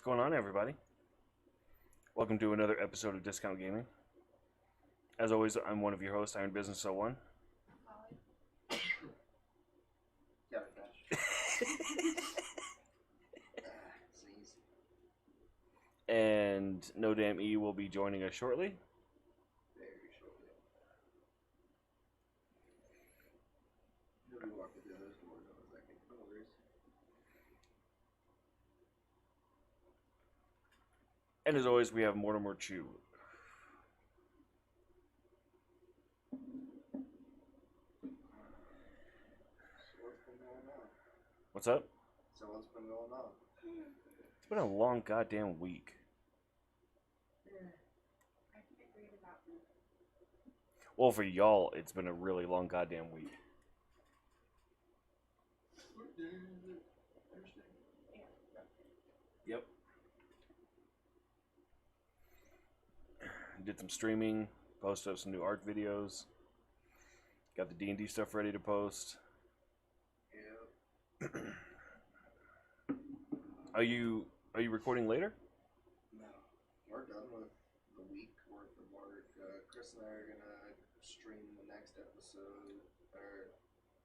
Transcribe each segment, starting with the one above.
going on, everybody? Welcome to another episode of Discount Gaming. As always, I'm one of your hosts, Iron Business 01. And No Damn E will be joining us shortly. Very shortly. Nobody walked through those doors in a second. No worries. And as always, we have Mortimer Chew. So what's been going on? What's up? So what's been going on? It's been a long goddamn week. I can't read about me. Well, for y'all, it's been a really long goddamn week. What day is it? Thursday? Yep. Did some streaming, posted up some new art videos. Got the D&D stuff ready to post. Yep. Are you recording later? No. We're done with the week worth of work. Chris and I are gonna stream the next episode, or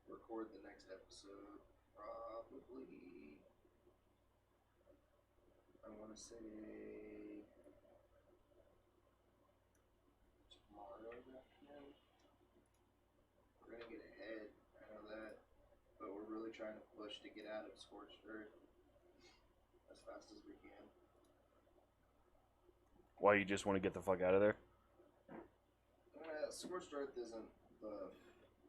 record the next episode, probably, I want to say, tomorrow afternoon. We're gonna get ahead, I know that, but we're really trying to push to get out of Scorched Earth as fast as we can. Why, you just want to get the fuck out of there? Scorched Earth isn't the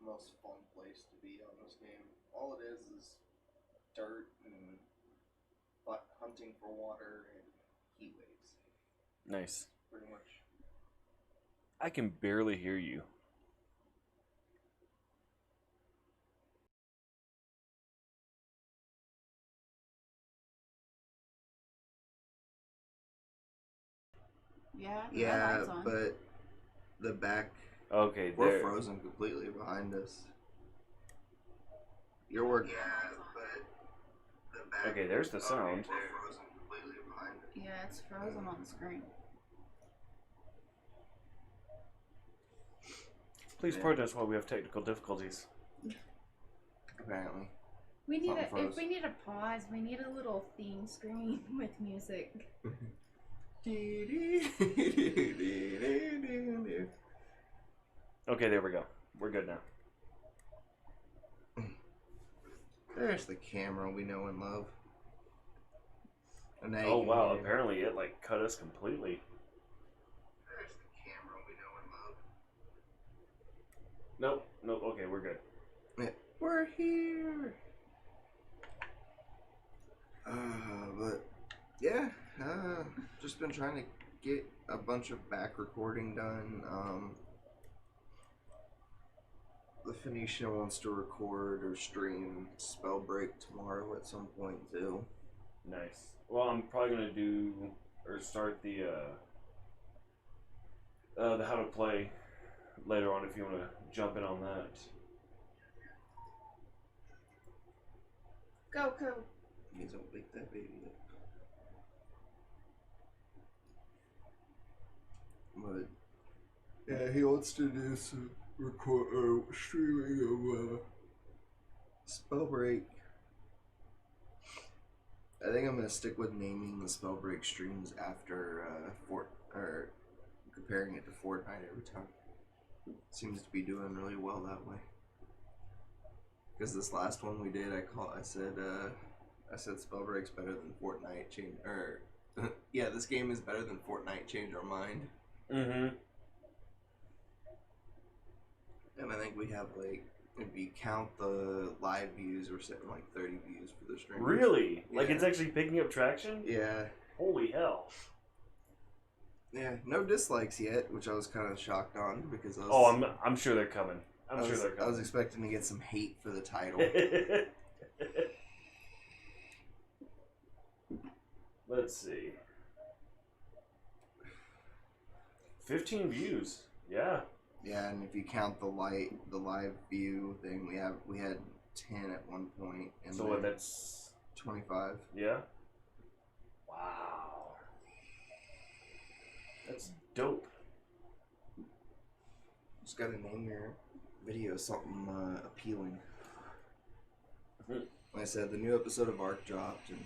most fun place to be on this game. All it is dirt and hunting for water and heat waves. Nice. Pretty much. I can barely hear you. Yeah, the red Yeah, light's on. but the back, Okay, we're there. frozen completely behind us. You're working. Yeah, but the back. Okay, there's the sound. We're frozen completely behind us. Yeah, it's frozen on the screen. Please pardon us while we have technical difficulties. Apparently. We need Something froze. if we need a pause, we need a little theme screen with music. Okay, there we go. We're good now. There's the camera we know and love. And now Oh you wow, can- apparently it like cut us completely. There's the camera we know and love. Nope, okay, we're good. Yeah, we're here. But yeah, just been trying to get a bunch of back recording done. The Phoenician wants to record or stream Spellbreak tomorrow at some point too. Nice. Well, I'm probably gonna do or start the how to play later on if you want to jump in on that. Go. Please don't wake that baby up. But yeah, he wants to do some streaming of Spellbreak. I think I'm gonna stick with naming the Spellbreak streams after comparing it to Fortnite every time. Seems to be doing really well that way. Because this last one we did, I said Spellbreak's better than Fortnite. Yeah, this game is better than Fortnite. Change our mind. Mm-hmm. And I think we have like, if you count the live views, we're sitting like 30 views for the stream. Really? Like Yeah. it's actually picking up traction? Yeah. Holy hell. Yeah, no dislikes yet, which I was kind of shocked on because I was, I'm sure they're coming. I was expecting to get some hate for the title. Let's see. 15 views. Yeah. Yeah, and if you count the live view thing, we had 10 at one point, and So what? That's 25. yeah. Wow. That's dope. Just gotta name your video something appealing. Like I said, the new episode of Ark dropped, and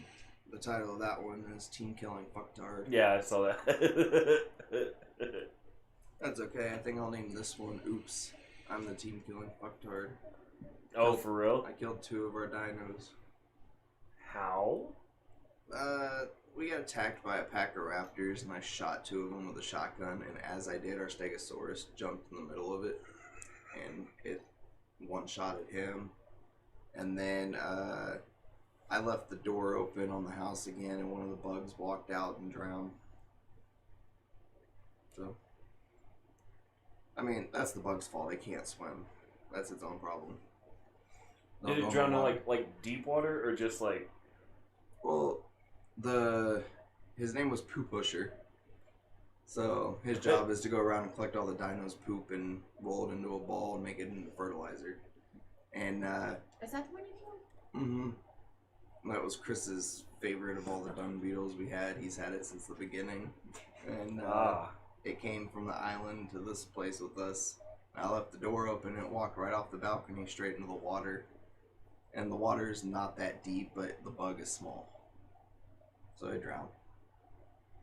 the title of that one is Team Killing Fucktard. Yeah, I saw that. That's okay. I think I'll name this one Oops. I'm the Team Killing Fucktard. Oh, for real? I killed 2 of our dinos. How? We got attacked by a pack of raptors, and I shot 2 of them with a shotgun, and as I did, our Stegosaurus jumped in the middle of it, and it one-shotted him. And then, I left the door open on the house again, and one of the bugs walked out and drowned. So, I mean, that's the bug's fault. It can't swim. That's its own problem. Did it drown in like deep water or just like? Well, his name was Poo Pusher. So his job is to go around and collect all the dinos' poop and roll it into a ball and make it into fertilizer. And Is that the one you killed? mm-hmm. That was Chris's favorite of all the dung beetles we had. He's had it since the beginning. And it came from the island to this place with us. I left the door open and it walked right off the balcony straight into the water. And the water is not that deep, but the bug is small. So it drowned.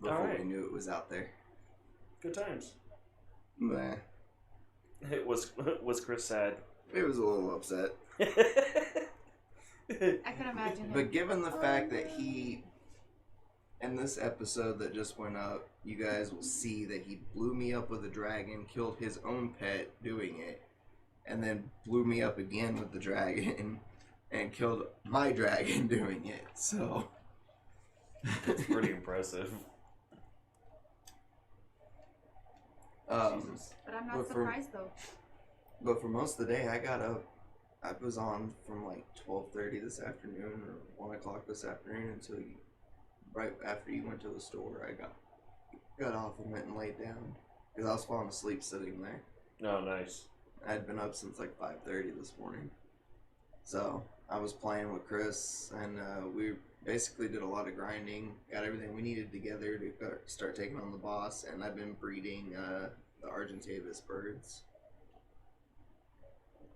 Before we knew it was out there. Good times. Meh. It was Chris sad? It was a little upset. I can imagine. But given the fact that he, in this episode that just went up, you guys will see that he blew me up with a dragon, killed his own pet doing it, and then blew me up again with the dragon, and killed my dragon doing it. So It's pretty impressive. But I'm not surprised though. But for most of the day, I got up. I was on from like 12:30 this afternoon or 1 o'clock this afternoon until right after you went to the store. I got off and went and laid down because I was falling asleep sitting there. Oh, nice. I'd been up since like 5:30 this morning. So I was playing with Chris, and we basically did a lot of grinding, got everything we needed together to start taking on the boss, and I've been breeding the Argentavis birds.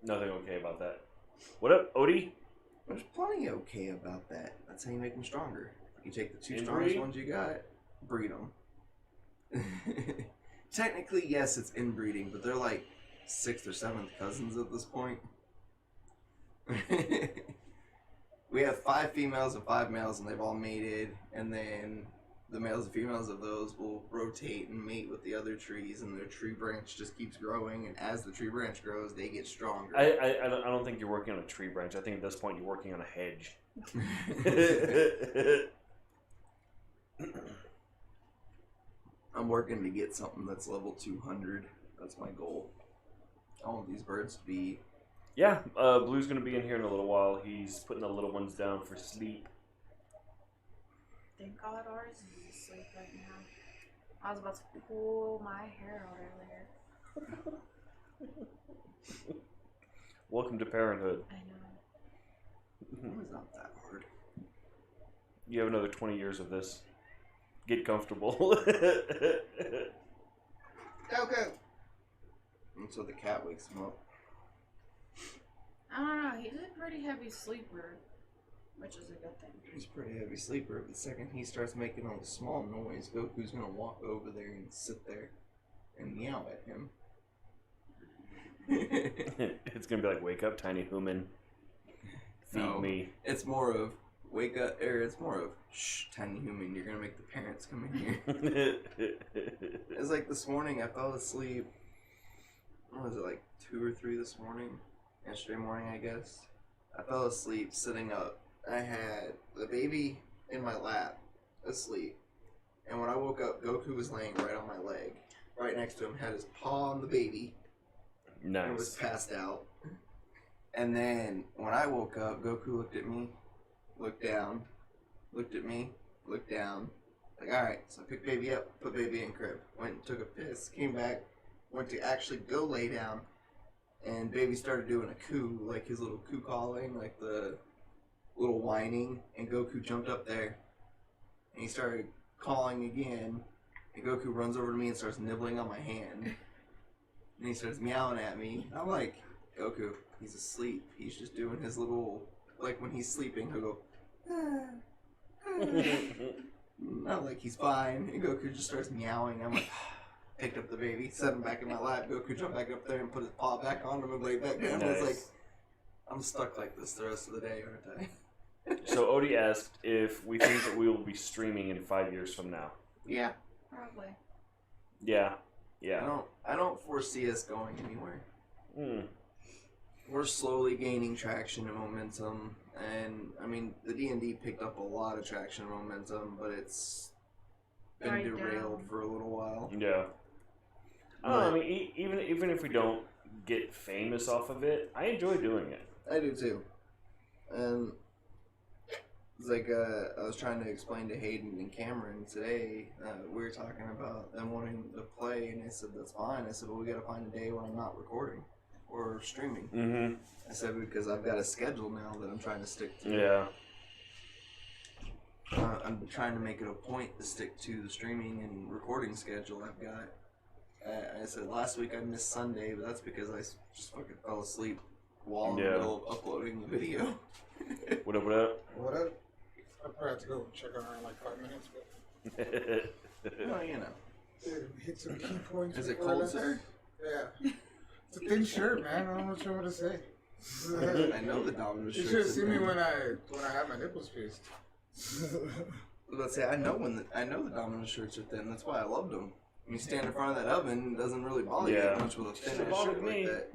Nothing okay about that. What up, Odie? There's plenty okay about that. That's how you make them stronger. You take the 2 Inbreed? strongest ones you got, breed them. Technically, yes, it's inbreeding, but they're like 6th or 7th cousins at this point. We have 5 females and 5 males, and they've all mated, and then the males and females of those will rotate and mate with the other trees, and their tree branch just keeps growing, and as the tree branch grows, they get stronger. I don't think you're working on a tree branch. I think at this point you're working on a hedge. I'm working to get something that's level 200. That's my goal. I want these birds to be... Yeah, Blue's going to be in here in a little while. He's putting the little ones down for sleep. Thank God ours is asleep right now. I was about to pull my hair out earlier. Welcome to parenthood. I know. It was not that hard. You have another 20 years of this. Get comfortable. Okay. Until the cat wakes him up. I don't know. He's a pretty heavy sleeper, which is a good thing. He's a pretty heavy sleeper. The second he starts making a small noise, Goku's gonna walk over there and sit there and meow at him. It's going to be like, wake up, tiny human. Feed me. It's more of, wake up, or it's more of, shh, tiny human, you're gonna make the parents come in here. It's like this morning, I fell asleep. What was it, like 2 or 3 this morning? Yesterday morning, I guess. I fell asleep sitting up. I had the baby in my lap, asleep. And when I woke up, Goku was laying right on my leg. Right next to him, had his paw on the baby. Nice. And was passed out. And then, when I woke up, Goku looked at me, looked down, looked at me, looked down. Like, alright, so I picked baby up, put baby in crib. Went and took a piss, came back, went to actually go lay down. And baby started doing a coo, like his little coo calling, like the little whining, and Goku jumped up there, And he started calling again. And Goku runs over to me and starts nibbling on my hand. And he starts meowing at me. And I'm like, Goku, he's asleep. He's just doing his little, like when he's sleeping, he'll go, I'm like, he's fine. And Goku just starts meowing. I'm like, picked up the baby, set him back in my lap. Goku jumped back up there and put his paw back on him and laid back down. I was like, I'm stuck like this the rest of the day, aren't I? So Odie asked if we think that we will be streaming in 5 years from now. Yeah. Probably. Yeah. Yeah. I don't foresee us going anywhere. Hmm. We're slowly gaining traction and momentum, and I mean the D&D picked up a lot of traction and momentum, but it's been Died derailed down. for a little while. Yeah. I don't know, I mean, even if we don't get famous off of it, I enjoy doing it. I do too. And it's like I was trying to explain to Hayden and Cameron today. We were talking about them wanting to play, and they said that's fine. I said, well, we got to find a day when I'm not recording or streaming. Mm-hmm. I said because I've got a schedule now that I'm trying to stick to. Yeah. I'm trying to make it a point to stick to the streaming and recording schedule I've got. I said last week I missed Sunday, but that's because I just fucking fell asleep while in the middle of uploading the video. What up, what up? What up? I probably have to go check on her in like 5 minutes, but Well, you know. dude, hit some key points. Is it before cold, that. sir? Yeah. It's a thin shirt, man. I don't know what to say. I know the Domino's You shirts. should have seen me in there. when I had my nipples pierced. Let's say I know the Domino's shirts are thin. That's why I loved them. When you stand in front of that oven, it doesn't really bother you that much with a thin Should've ass bothered shirt me. like that.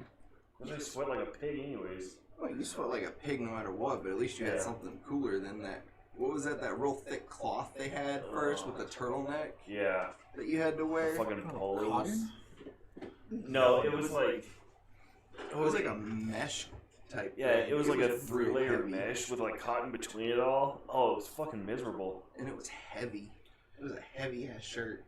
Because I sweat like a pig anyways. Well, you sweat like a pig no matter what, but at least you had Yeah. something cooler than that. What was that? That real thick cloth they had first with the turtleneck Yeah. that you had to wear. Fucking polos. Cotton? No, it was like... It was like a mesh type. Yeah, thing. it was like a real 3-layer heavy. mesh with like cotton between it all. Oh, it was fucking miserable. And it was heavy. It was a heavy ass shirt.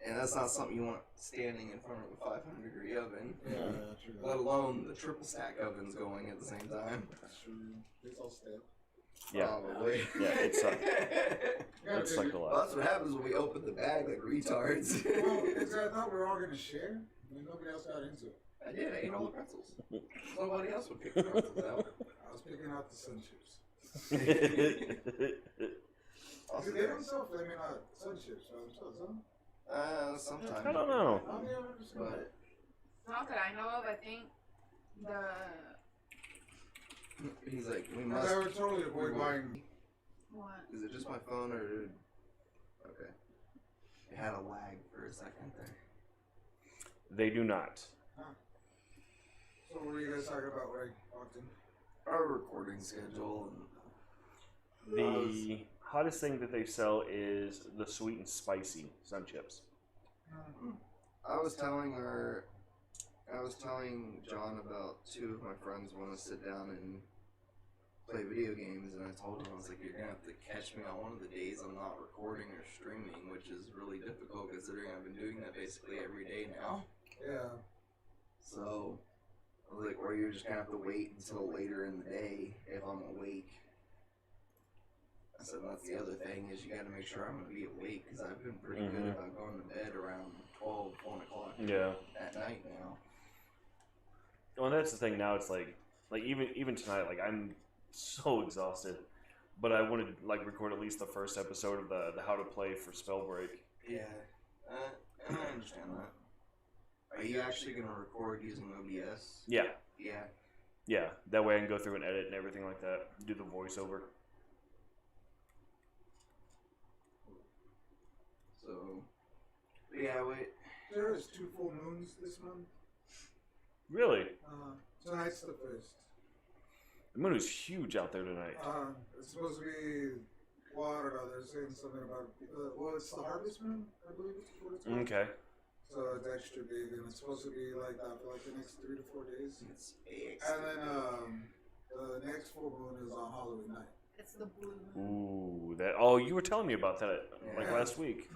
And that's not something you want standing in front of a 500-degree oven. Yeah, true. Let alone the triple stack ovens going at the same time. True. It's all stale. Yeah. Probably. Yeah, it sucked. Yeah, It sucked a Well, lot. that's what happens when we open the bag like retards. Well, it's, I thought we were all going to share, and nobody else got into it. I did. I ate all the pretzels. Nobody else would pick the pretzels out. I was picking out the sun chips. Also, They don't sell flaming hot sun chips by themselves, huh? sometimes. I don't know. How many ever seen that? But Not that I know of. I think the he's like, we I must. would totally avoid buying. what? Is it just my phone or? Okay. It had a lag for a second there. They do not. So what were you guys talking about when I walked in? Our recording schedule and The hottest thing that they sell is the sweet and spicy sun chips. I was telling John about two of my friends want to sit down and play video games, and I told him, I was like, you're gonna have to catch me on one of the days I'm not recording or streaming, which is really difficult considering I've been doing that basically every day now. Yeah. So I was like, or you're just gonna have to wait until later in the day if I'm awake. I said, that's the other thing is you got to make sure I'm going to be awake because I've been pretty good about going to bed around 12, 1 o'clock Yeah. at night now. Well, and that's the thing now. It's like even tonight, like I'm so exhausted, but I wanted to like record at least the first episode of the how to play for Spellbreak. Yeah, I understand that. Are you actually going to record using OBS? Yeah. Yeah. Yeah. That way I can go through and edit and everything like that. Do the voiceover. So, yeah, wait. There is 2 full moons this month. Really? Tonight's the first. The moon is huge out there tonight. It's supposed to be, well, I don't know, they're saying something about, well, it's the harvest moon, I believe it's what it's called. Okay. So it's extra big, and it's supposed to be like that for like the next 3 to 4 days. It's And then the next full moon is on Halloween night. It's the blue moon. Ooh, that. Oh, you were telling me about that like Yeah. last week.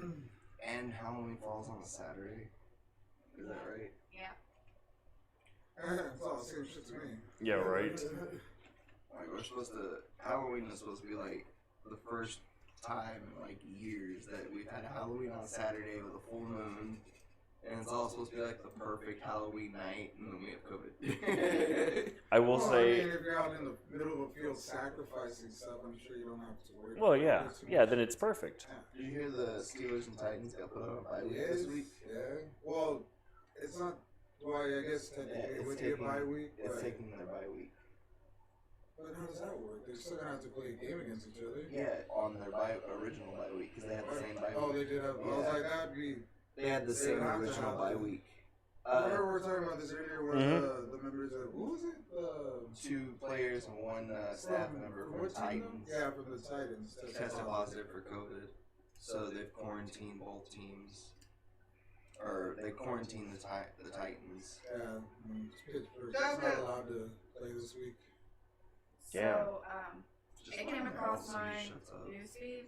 And Halloween falls on a Saturday. Is that right? Yeah. It's all the same shit to me. Yeah, right. Like we're supposed to. Halloween is supposed to be like the first time in like years that we've had a Halloween on Saturday with a full moon, and it's all supposed to be like the perfect Halloween night, and then we have COVID. I will Well, say. I mean, if you're out in the middle of a field sacrificing stuff, I'm sure you don't have to worry. Well, about yeah, it too yeah. much. Then it's perfect. Did you hear the Steelers and Titans got put on a bye week Yes, this week? yeah. Well, it's not. Well, I guess technically Yeah, it would be a bye week. It's But, taking their bye week. but how does that work? They're still gonna have to play a game against each other. Yeah, on their original bye week because they had the same bye week. Oh, they did have. I was Yeah. like, that'd be. They had the They same would have to original have bye it. week. Remember we were talking about this earlier, where Mhm. the members of who was it? 2 players and 1 staff member from what team? Titans Yeah, from the Titans. tested positive for COVID. So they've quarantined both teams. Or they quarantined the Titans. Yeah, Pittsburgh. It's not allowed to play this week. Yeah. So, Just it like came across House, my he shuts up. newsfeed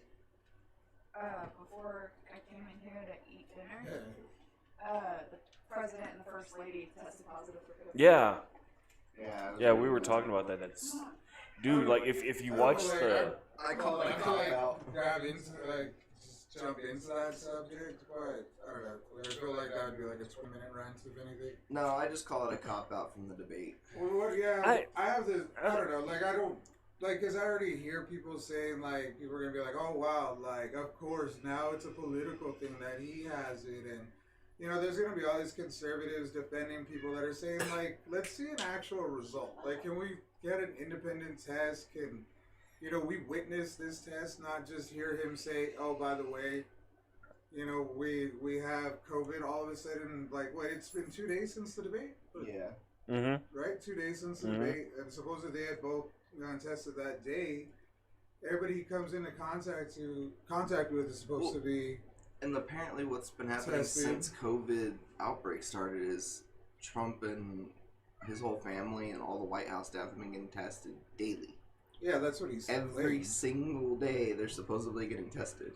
before I came in here to eat dinner. Yeah. The president and the first lady tested positive for COVID. Yeah, Yeah, yeah. We were talking about that. That's, dude. Like, if you watch the. I call it a I feel cop like out. grab into just jump into that subject, but I don't know. I feel like that would be like a 20-minute rant, if anything. No, I just call it a cop out from the debate. Well, what? Yeah, I- I have this. I don't know. Like, I don't. Like, because I already hear people saying, like, people are going to be like, oh, wow, like, of course, now it's a political thing that he has it. And, you know, there's going to be all these conservatives defending people that are saying, like, let's see an actual result. Like, can we get an independent test? Can, you know, we witness this test, not just hear him say, oh, by the way, you know, we have COVID all of a sudden. Like, what, it's been 2 days since the debate? Yeah. Mm-hmm. Right? 2 days since the Mhm. debate. And supposedly they had both tested that day. Everybody he comes into contact with is supposed to be. And apparently what's been happening Tested. since COVID outbreak started is Trump and his whole family and all the White House staff have been getting tested daily. Yeah, that's what he said. Every single day they're supposedly getting tested.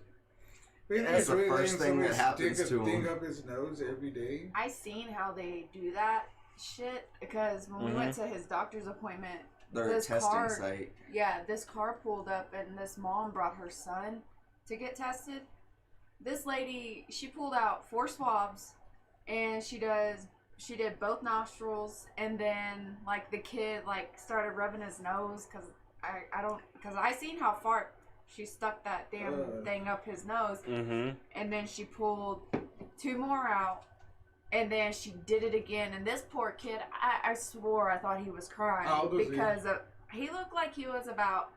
That's That's the first thing that happens to Ding him. up his nose every day. I seen how they do that shit because when we went to his doctor's appointment, They're a this testing car, site. yeah, this car pulled up and this mom brought her son to get tested. This lady, she pulled out 4 swabs and she did both nostrils, and then like the kid like started rubbing his nose because I seen how far she stuck that damn thing up his nose, Mm-hmm. and then she pulled 2 more out, and then she did it again. And this poor kid, I swore I thought he was crying How old was he? because he looked like he was about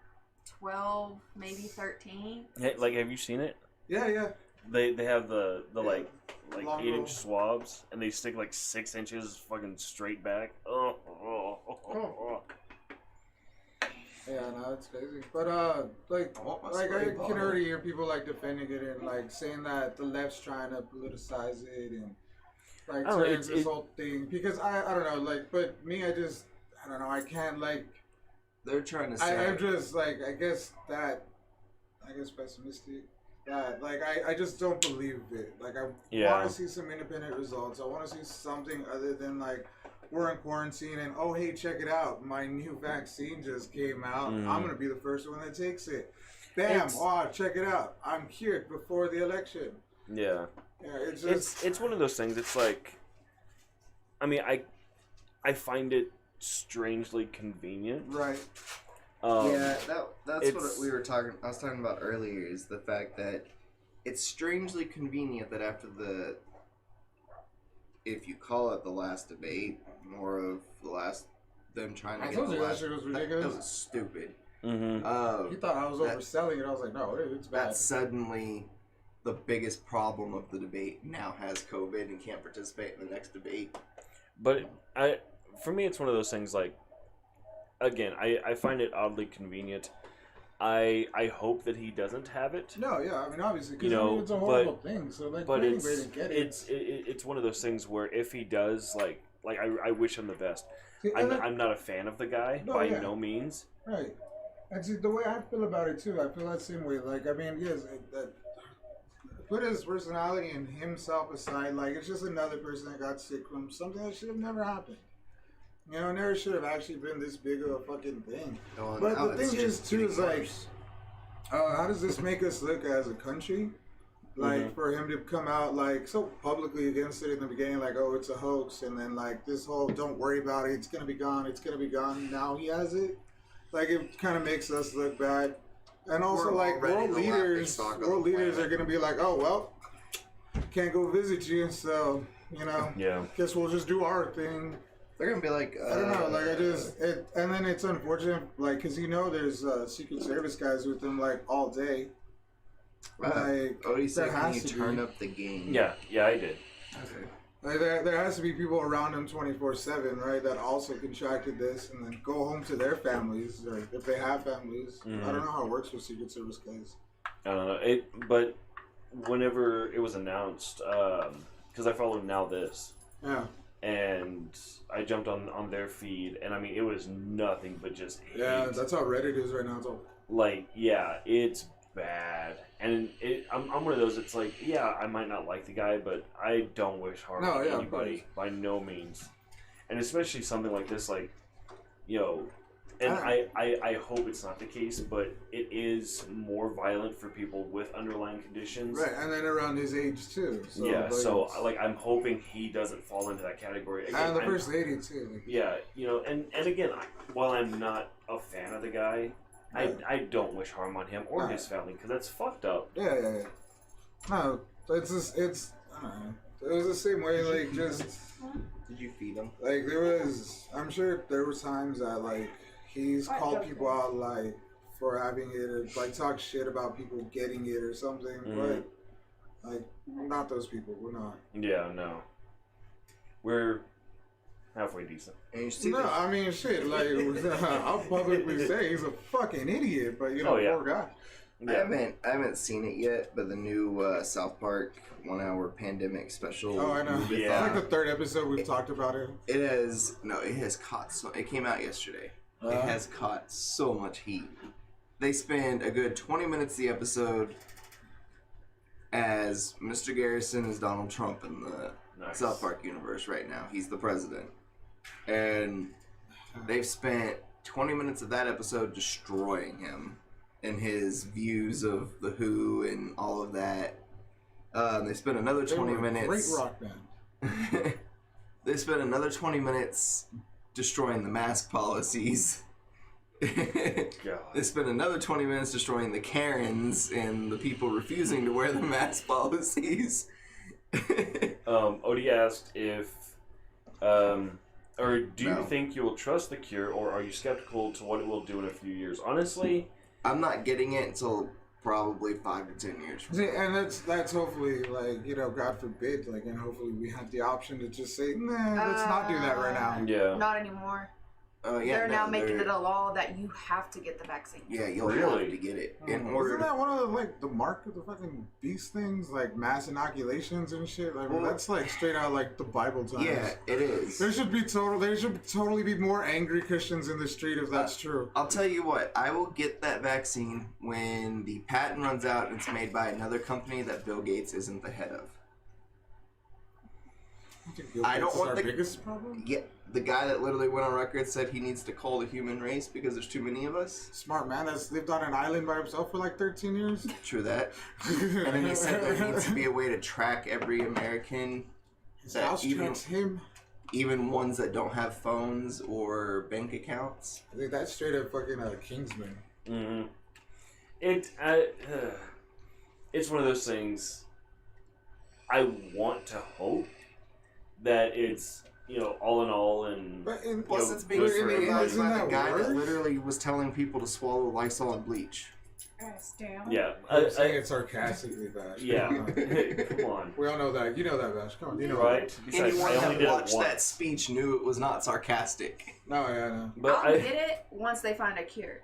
12, maybe 13. Hey, like, have you seen it? Yeah, yeah. They have the like Long 8-inch roll. swabs, and they stick like 6 inches fucking straight back. Oh. Yeah, no, it's crazy. But like I want my I spray can bottle. already hear people like defending it and like saying that the left's trying to politicize it and like Oh, turns this whole thing because I don't know, like, but me, I don't know, I can't, like, They're trying to say I'm just like, I guess pessimistic. That, like, I just don't believe it. Like, I want to see some independent results. I want to see something other than, like, we're in quarantine and, oh, hey, check it out. My new vaccine just came out. I'm going to be the first one that takes it. Bam. Wow, check it out. I'm cured before the election. Yeah. Yeah, it's just... It's one of those things. It's like, I mean, I find it strangely convenient. Right. yeah, that's what we were talking. I was talking about earlier is the fact that it's strangely convenient that after if you call it the last debate, more of the last them trying to I get told the you that last. shit was That ridiculous. was stupid. Mm-hmm. You thought I was overselling it. I was like, no, it's bad. That suddenly the biggest problem of the debate now has COVID and can't participate in the next debate. But for me, it's one of those things. Like, again, I find it oddly convenient. I hope that he doesn't have it. No, yeah, I mean, obviously, because You it's a know, horrible thing. So, like, But anybody to get it. it's one of those things where if he does, like I wish him the best. See, I'm not a fan of the guy by no means. Right. And see, the way I feel about it, too, I feel that same way. Like, I mean, yes, put his personality and himself aside. Like, it's just another person that got sick from something that should have never happened. You know, never should have actually been this big of a fucking thing. Well, But now the it's thing is, just too, getting is like, worse. how does this make us look as a country? Like, for him to come out, like, so publicly against it in the beginning, like, oh, it's a hoax, and then, like, this whole, don't worry about it, it's gonna be gone, it's gonna be gone, now he has it. Like, it kind of makes us look bad. And also, like, world leaders are gonna be like, oh, well, can't go visit you, so, you know, guess we'll just do our thing. They're gonna be like, I don't know, like, and then it's unfortunate, like, because you know there's Secret Service guys with them, like, all day. Like, Odie said, can you turn up the game? Yeah, I did. Okay. Like, there has to be people around him 24/7, right, that also contracted this and then go home to their families, or if they have families. I don't know how it works with Secret Service guys. I don't know. But whenever it was announced, because I followed Now This. Yeah. And I jumped on their feed, and I mean, it was nothing but just hate. Yeah, that's how Reddit is right now. It's all... Like, yeah, it's bad. And I'm one of those, it's like, yeah, I might not like the guy, but I don't wish harm on anybody, by no means. And especially something like this, like, you know, and I hope it's not the case, but it is more violent for people with underlying conditions. Right, and then around his age, too. So, yeah, so, like, I'm hoping he doesn't fall into that category. Again, and the First Lady, too. Like, yeah, you know, and again, while I'm not a fan of the guy, I don't wish harm on him or his family, because that's fucked up. Yeah. No, it's just, I don't know. It was the same way, like, just... Did you feed him? Like, I'm sure there were times that, like, he's called people out, like, for having it, or, like, talk shit about people getting it or something, but, like, not those people. We're not. Yeah, no. We're halfway decent. I mean, shit, like, I'll publicly say he's a fucking idiot, but, you know, poor guy. Yeah. I haven't seen it yet, but the new South Park 1 hour pandemic special. Oh, I know. It's like the third episode we've talked about it. It has caught it came out yesterday. It has caught so much heat. They spend a good 20 minutes of the episode as Mr. Garrison is Donald Trump in the South Park universe right now. He's the president. And they've spent 20 minutes of that episode destroying him and his views of the Who and all of that. They spent another 20 minutes. Great rock band. They spent another 20 minutes destroying the mask policies. They spent another 20 minutes destroying the Karens and the people refusing to wear the mask policies. Odie asked if, or do you think you will trust the cure, or are you skeptical to what it will do in a few years? Honestly, I'm not getting it until probably 5 to 10 years from now. And that's hopefully, like, you know, God forbid, like, and hopefully we have the option to just say, nah, let's not do that right now. Yeah. Not anymore. They're now making it a law that you have to get the vaccine. Yeah, you'll have to get it in order. Isn't that one of the, like, the mark of the fucking beast things, like mass inoculations and shit? Like, that's like straight out like the Bible times. Yeah, it is. There should totally be more angry Christians in the street if that's true. I'll tell you what, I will get that vaccine when the patent runs out and it's made by another company that Bill Gates isn't the head of. I don't want the biggest problem. Yeah, the guy that literally went on record said he needs to cull the human race because there's too many of us. Smart man that's lived on an island by himself for like 13 years. True that. And then he said there needs to be a way to track every American. His house tracks him. Even ones that don't have phones or bank accounts. I think that's straight up fucking Kingsman. Mm-hmm. It's one of those things. I want to hope that it's, you know, all in all, and plus it's being created by the guy that literally was telling people to swallow Lysol and bleach. Yeah, I'm saying it sarcastically, Bash. Yeah, come on. We all know that. You know that, Bash. Come on, you know right? That. Besides, anyone that watched that speech knew it was not sarcastic. No, yeah, no. But I'll get it once they find a cure.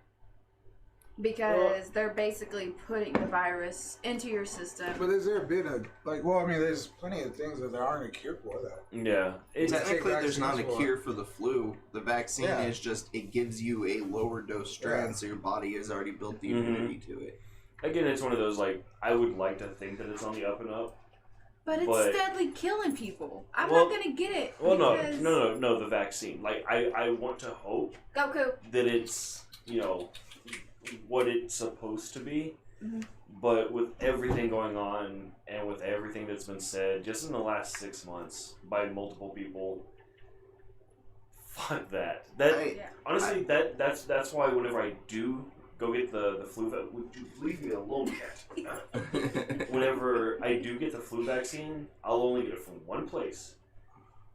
Because they're basically putting the virus into your system. But has there been there's plenty of things that there aren't a cure for that. Yeah. Technically, there's not a cure for the flu. The vaccine is just, it gives you a lower dose strand, so your body has already built the immunity to it. Again, it's one of those, like, I would like to think that it's on the up and up. But it's steadily killing people. I'm not going to get it. Well, no, the vaccine. Like, I want to hope Goku. that it's, you know, what it's supposed to be. Mm-hmm. But with everything going on and with everything that's been said just in the last 6 months by multiple people, fuck that. Honestly, that's why whenever I do go get the flu vaccine, would you leave me alone, cat? Whenever I do get the flu vaccine, I'll only get it from one place,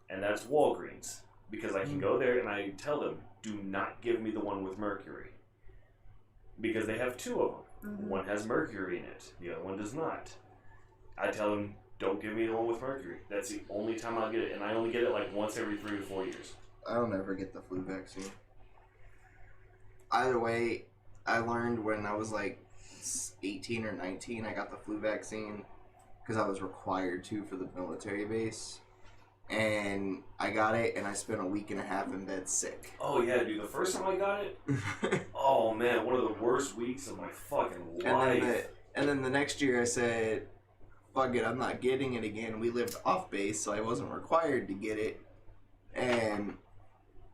and that's Walgreens, because I can go there and I tell them, do not give me the one with mercury, because they have 2 of them. Mm-hmm. One has mercury in it, the other one does not. I tell them, don't give me the one with mercury. That's the only time I'll get it, and I only get it like once every 3 to 4 years. I don't ever get the flu vaccine. Either way, I learned when I was like 18 or 19, I got the flu vaccine because I was required to for the military base. And I got it, and I spent a week and a half in bed sick. Oh, yeah, dude. The first time I got it, oh, man, one of the worst weeks of my fucking life. And then the next year I said, fuck it, I'm not getting it again. We lived off base, so I wasn't required to get it. And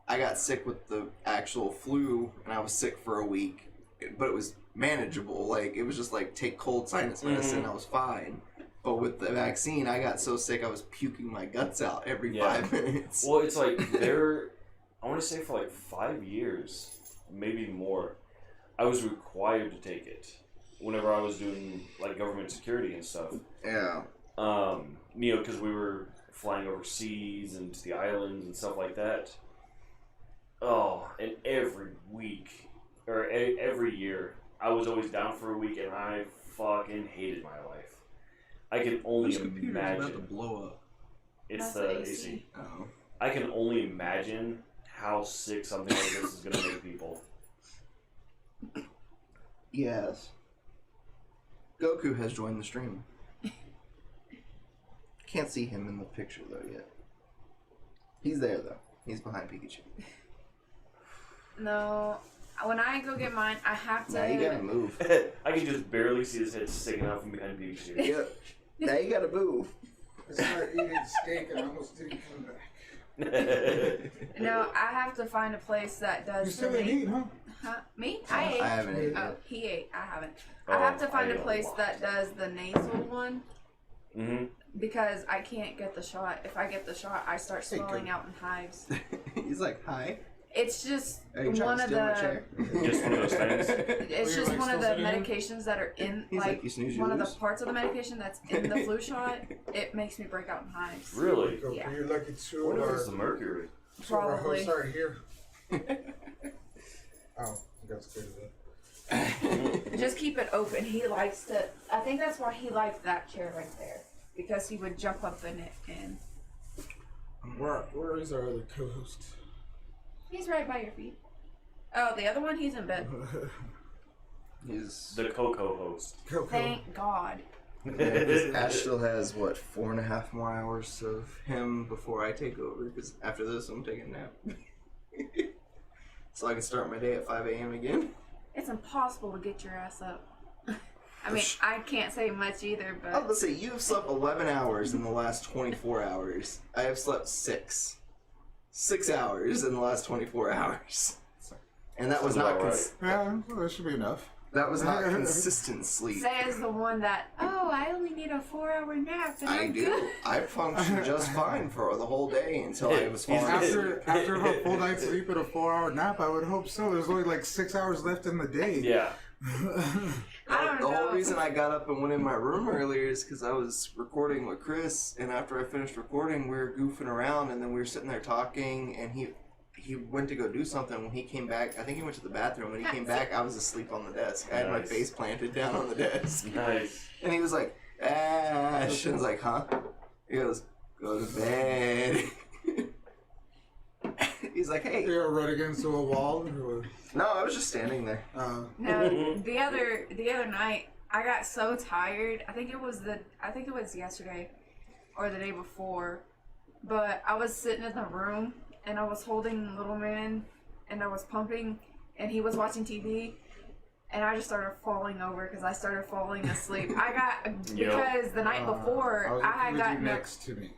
I got sick with the actual flu, and I was sick for a week. But it was manageable. Like, it was just like, take cold sinus medicine, I was fine. But with the vaccine, I got so sick I was puking my guts out every 5 minutes. Well, it's like I want to say for like 5 years, maybe more, I was required to take it whenever I was doing like government security and stuff. Yeah. Because we were flying overseas and to the islands and stuff like that. Oh, and every week, or every year, I was always down for a week, and I fucking hated my life. I can only imagine. About to blow up. It's the AC. Oh. I can only imagine how sick something like this is going to make people. Yes. Goku has joined the stream. Can't see him in the picture though yet. He's there though. He's behind Pikachu. No. When I go get mine, I have to... Now you gotta move. I can just barely see his head sticking out from behind Pikachu. Yep. Now you gotta move. I started eating steak and I almost didn't come back. No, I have to find a place that does... You still didn't eat, huh? Huh? Me? I ate. I haven't eaten. Oh, he ate. I haven't. I have to find a place that does the nasal one. Mm-hmm. Because I can't get the shot. If I get the shot, I start swelling out in hives. He's like, hi. It's just one of the... Just one of those things? It's just one of the medications that are in, like one of the parts of the medication that's in the flu shot. It makes me break out in hives. Really? Yeah. You're lucky too. What if it's the mercury? Probably. Sorry, here. Oh, you got scared of that. Just keep it open. He likes to... I think that's why he liked that chair right there. Because he would jump up in it and... Where is our other co-host? He's right by your feet. Oh, the other one, he's in bed. He's the Coco host. Coco. Thank God. Yeah, Ash still has, 4.5 more hours of him before I take over, because after this I'm taking a nap. So I can start my day at 5 a.m. again. It's impossible to get your ass up. I mean, I can't say much either, but... I was going to say, you've slept 11 hours in the last 24 hours. I have slept 6. 6 hours in the last 24 hours. And that was not... Yeah, well, that should be enough. That was not consistent sleep. Says the one that, I only need a 4-hour nap and I'm do. good. I functioned just fine for the whole day until I was falling asleep. After a full night's sleep and a 4-hour nap, I would hope so. There's only like 6 hours left in the day. Yeah. I don't know. The whole reason I got up and went in my room earlier is because I was recording with Chris, and after I finished recording, we were goofing around, and then we were sitting there talking, and he went to go do something. When he came back, I think he went to the bathroom. When he came back, I was asleep on the desk. I had my face planted down on the desk. Nice. And he was like, Ash. And I was like, huh? He goes, go to bed. He's like, hey. You ever run against a wall? No, I was just standing there. No, the other night, I got so tired. I think it was yesterday or the day before. But I was sitting in the room and I was holding little man and I was pumping and he was watching TV and I just started falling over because I started falling asleep. Because the night before I had gotten next to me.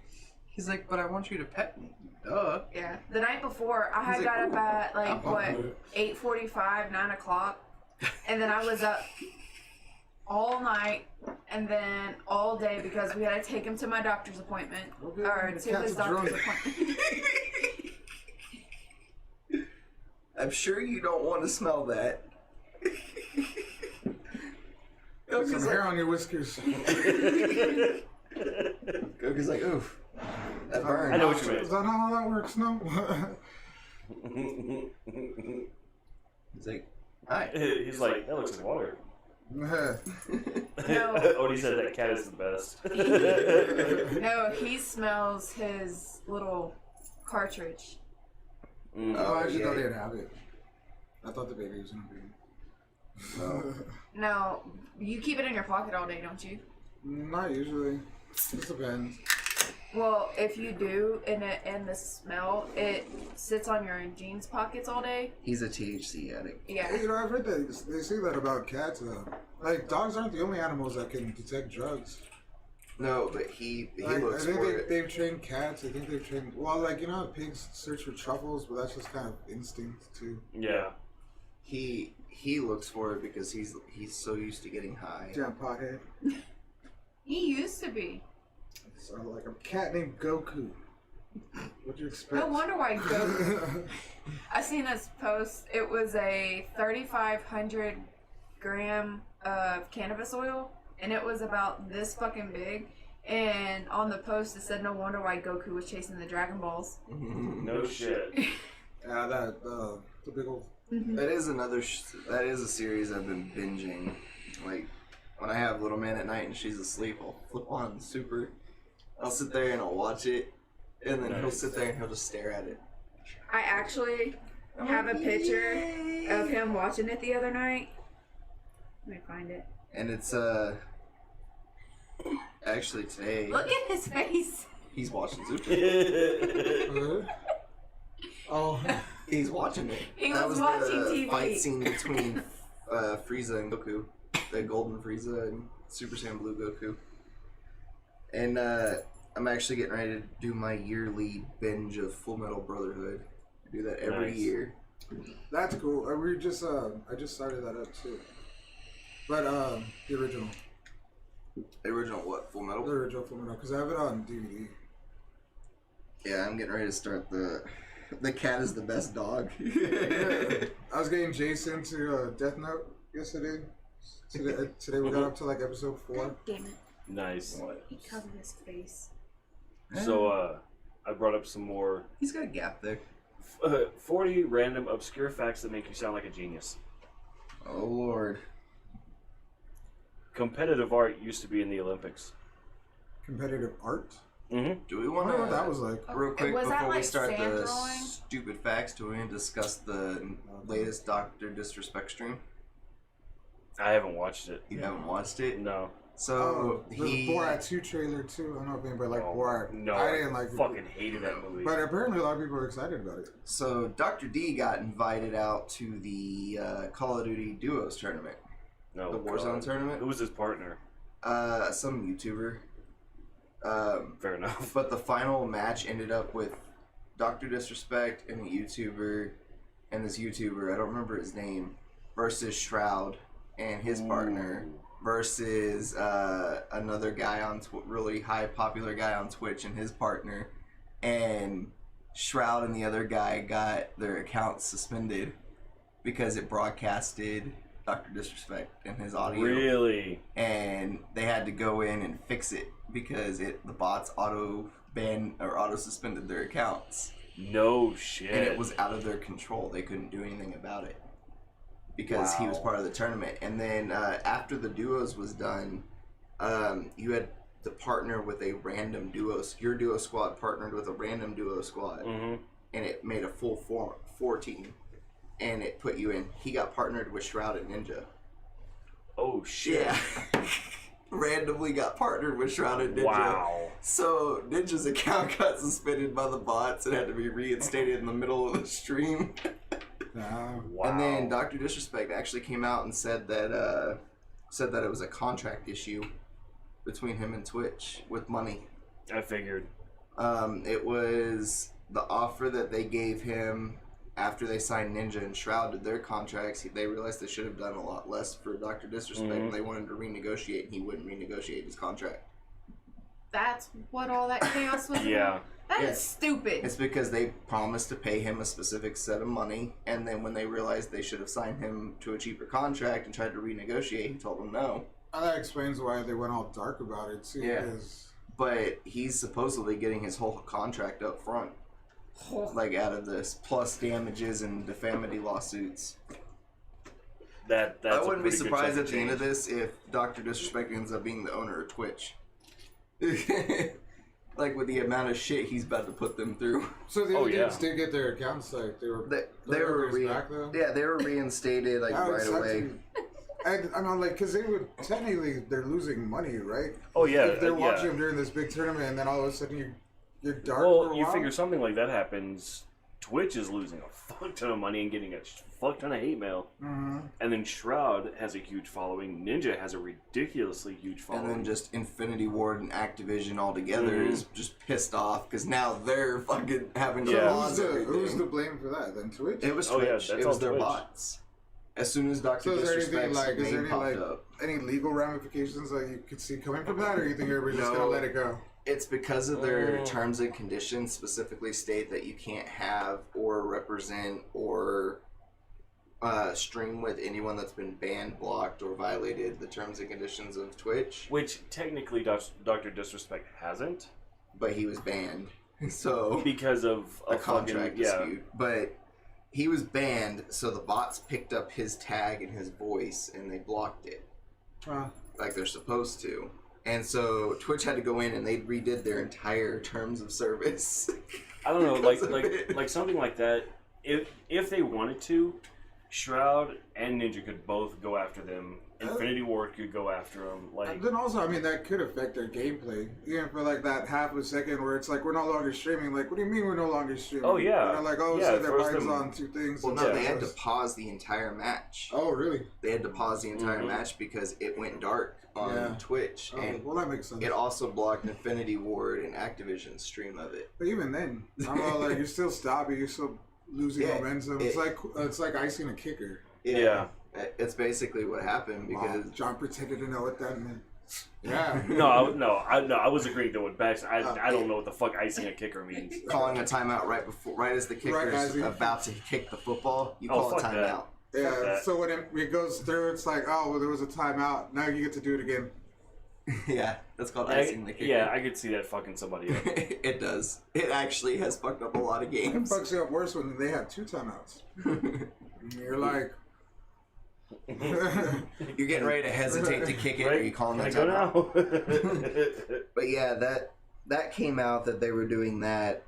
He's like, but I want you to pet me. Duh. Yeah, the night before I had got up at 8:45, 9 o'clock, And then I was up all night and then all day because we had to take him to my doctor's appointment. Okay, Or the to cat's his a doctor's drunk. appointment. I'm sure you don't want to smell that. Put some hair on your whiskers. Goku's like, oof, that burn. I know what you mean. Is that not how that works? No. He's like, hi. He's like, that looks like water. No. Odie said that cat is the best. No, he smells his little cartridge. Oh, I actually yeah. thought they'd have it. I thought the baby was gonna be. No, you keep it in your pocket all day, don't you? Not usually. It depends. Well, if you do, and the smell, it sits on your jeans pockets all day. He's a THC addict. Yeah. You know, I've heard that they say that about cats. Like dogs aren't the only animals that can detect drugs. No, but he Like, looks I think for it. they've trained cats. I think they've trained. Well, like you know, how pigs search for truffles, but that's just kind of instinct too. Yeah. He looks for it because he's so used to getting high. Damn pothead. He used to be. So like a cat named Goku. What'd you expect? No wonder why Goku. I seen this post. It was a 3,500 gram of cannabis oil, and it was about this fucking big. And on the post, it said, "No wonder why Goku was chasing the Dragon Balls." No shit. Yeah, the big old. That is that is a series I've been binging. Like when I have little man at night and she's asleep, I'll flip on Super. I'll sit there and I'll watch it, and then he'll sit there and he'll just stare at it. I actually have a picture of him watching it the other night. Let me find it. And it's actually today Look at his face. he's watching Super. Oh, He's watching it. He That was was watching the TV. fight scene between Frieza and Goku, the Golden Frieza and Super Saiyan Blue Goku. And I'm actually getting ready to do my yearly binge of Full Metal Brotherhood. I do that every Nice. year. that's cool. I just started that up too. But the original The original what? Full Metal? Full Metal, because I have it on DVD. Yeah, I'm getting ready to start the cat is the best dog. I was getting Jason to Death Note yesterday. Today we got up to like episode 4. God damn it. Nice. He covered his face. So, I brought up some more He's got a gap there. 40 random obscure facts that make you sound like a genius. Oh Lord. Competitive art used to be in the Olympics. Competitive art. Mm-hmm. Do we I want wonder what that to was like. real quick Was that before we like start sand the drawing? stupid facts? Do we want to discuss the latest DrDisrespect stream? I haven't watched it. You haven't watched it? No. So the Borat 2 trailer too. I don't know if anybody liked Borat. No, I didn't like it. fucking hated that movie. But apparently a lot of people are excited about it. So Dr. D got invited out to the Call of Duty Duos tournament, No, the Warzone God. tournament. Who was his partner? Some YouTuber. Fair enough. But the final match ended up with Dr. Disrespect and a YouTuber, and this YouTuber, I don't remember his name, versus Shroud and his partner, versus another guy on really high popular guy on Twitch and his partner, and Shroud and the other guy got their accounts suspended because it broadcasted Dr. Disrespect and his audio. Really? And they had to go in and fix it because the bots auto banned or auto suspended their accounts, No shit. and it was out of their control. They couldn't do anything about it because he was part of the tournament. And then after the duos was done, you had to partner with a random duo. Your duo squad partnered with a random duo squad, Mm-hmm. and it made a full four team, and it put you in. He got partnered with Shroud and Ninja. Oh shit. Yeah. Randomly got partnered with Shroud and Ninja. Wow. So Ninja's account got suspended by the bots and had to be reinstated in the middle of the stream. Wow. And then Dr. Disrespect actually came out and said that it was a contract issue between him and Twitch with money. I figured. It was the offer that they gave him after they signed Ninja and Shroud to their contracts, they realized they should have done a lot less for Dr. Disrespect, and they wanted to renegotiate, and he wouldn't renegotiate his contract. That's what all that chaos was Yeah. about? That is stupid. It's because they promised to pay him a specific set of money, and then when they realized they should have signed him to a cheaper contract and tried to renegotiate, he told them no. That explains why they went all dark about it, too. Yeah. But he's supposedly getting his whole contract up front. Like, out of this, plus damages and defamity lawsuits. That's I wouldn't be a pretty good surprised chunk at the of end of change. this if Dr. Disrespect ends up being the owner of Twitch. Like, with the amount of shit he's about to put them through. So the dudes did get their accounts, like, they were back, though? Yeah, they were reinstated, like, right away. I'm like, because they would, technically, they're losing money, right? Oh, yeah. If they're watching them during this big tournament, and then all of a sudden you're dark for a Well, while. you figure something like that happens, Twitch is losing a fuck ton of money and getting a fuck ton of hate mail. Mm-hmm. And then Shroud has a huge following. Ninja has a ridiculously huge following. And then just Infinity Ward and Activision altogether is just pissed off because now they're fucking having to pause everything. Who's to blame for that? Then Twitch? It was Oh, yeah, Twitch. that's it was all their Twitch. bots. As soon as Dr. So is there Disrespect's name popped any up. any legal ramifications that you could see coming from that, or you think everybody's just gonna let it go? It's because of their terms and conditions specifically state that you can't have or represent or stream with anyone that's been banned, blocked, or violated the terms and conditions of Twitch. Which technically Dr. Disrespect hasn't. But he was banned. So because of a contract dispute. But he was banned, so the bots picked up his tag and his voice, and they blocked it. Like they're supposed to. And so Twitch had to go in and they redid their entire terms of service. I don't know, like something like that. If they wanted to, Shroud and Ninja could both go after them. Infinity Ward could go after them. Like, then also, I mean, that could affect their gameplay. Even for like that half a second where it's like we're no longer streaming. Like, what do you mean we're no longer streaming? Oh yeah. You know, like so their minds on two things. Well, no, they had to pause the entire match. Oh really? They had to pause the entire match because it went dark on Twitch, and well, that makes sense. It also blocked Infinity Ward and Activision's stream of it. But even then, I'm all like, you're still stopping. You're still losing momentum. It's like icing a kicker. Yeah. It's basically what happened because John pretended to know what that meant. Yeah. I was agreeing though with Bex. I don't know what the fuck icing a kicker means. Calling a timeout right as the kicker's about to kick the football, you call a timeout. Yeah. So when it goes through, it's like, oh well, there was a timeout. Now you get to do it again. Yeah, that's called icing the kicker. Yeah, I could see that fucking somebody up. It does. It actually has fucked up a lot of games. It fucks you up worse when they have 2 timeouts. You're like. You're getting ready to hesitate to kick it, or you calling that timeout? But yeah, that came out that they were doing that.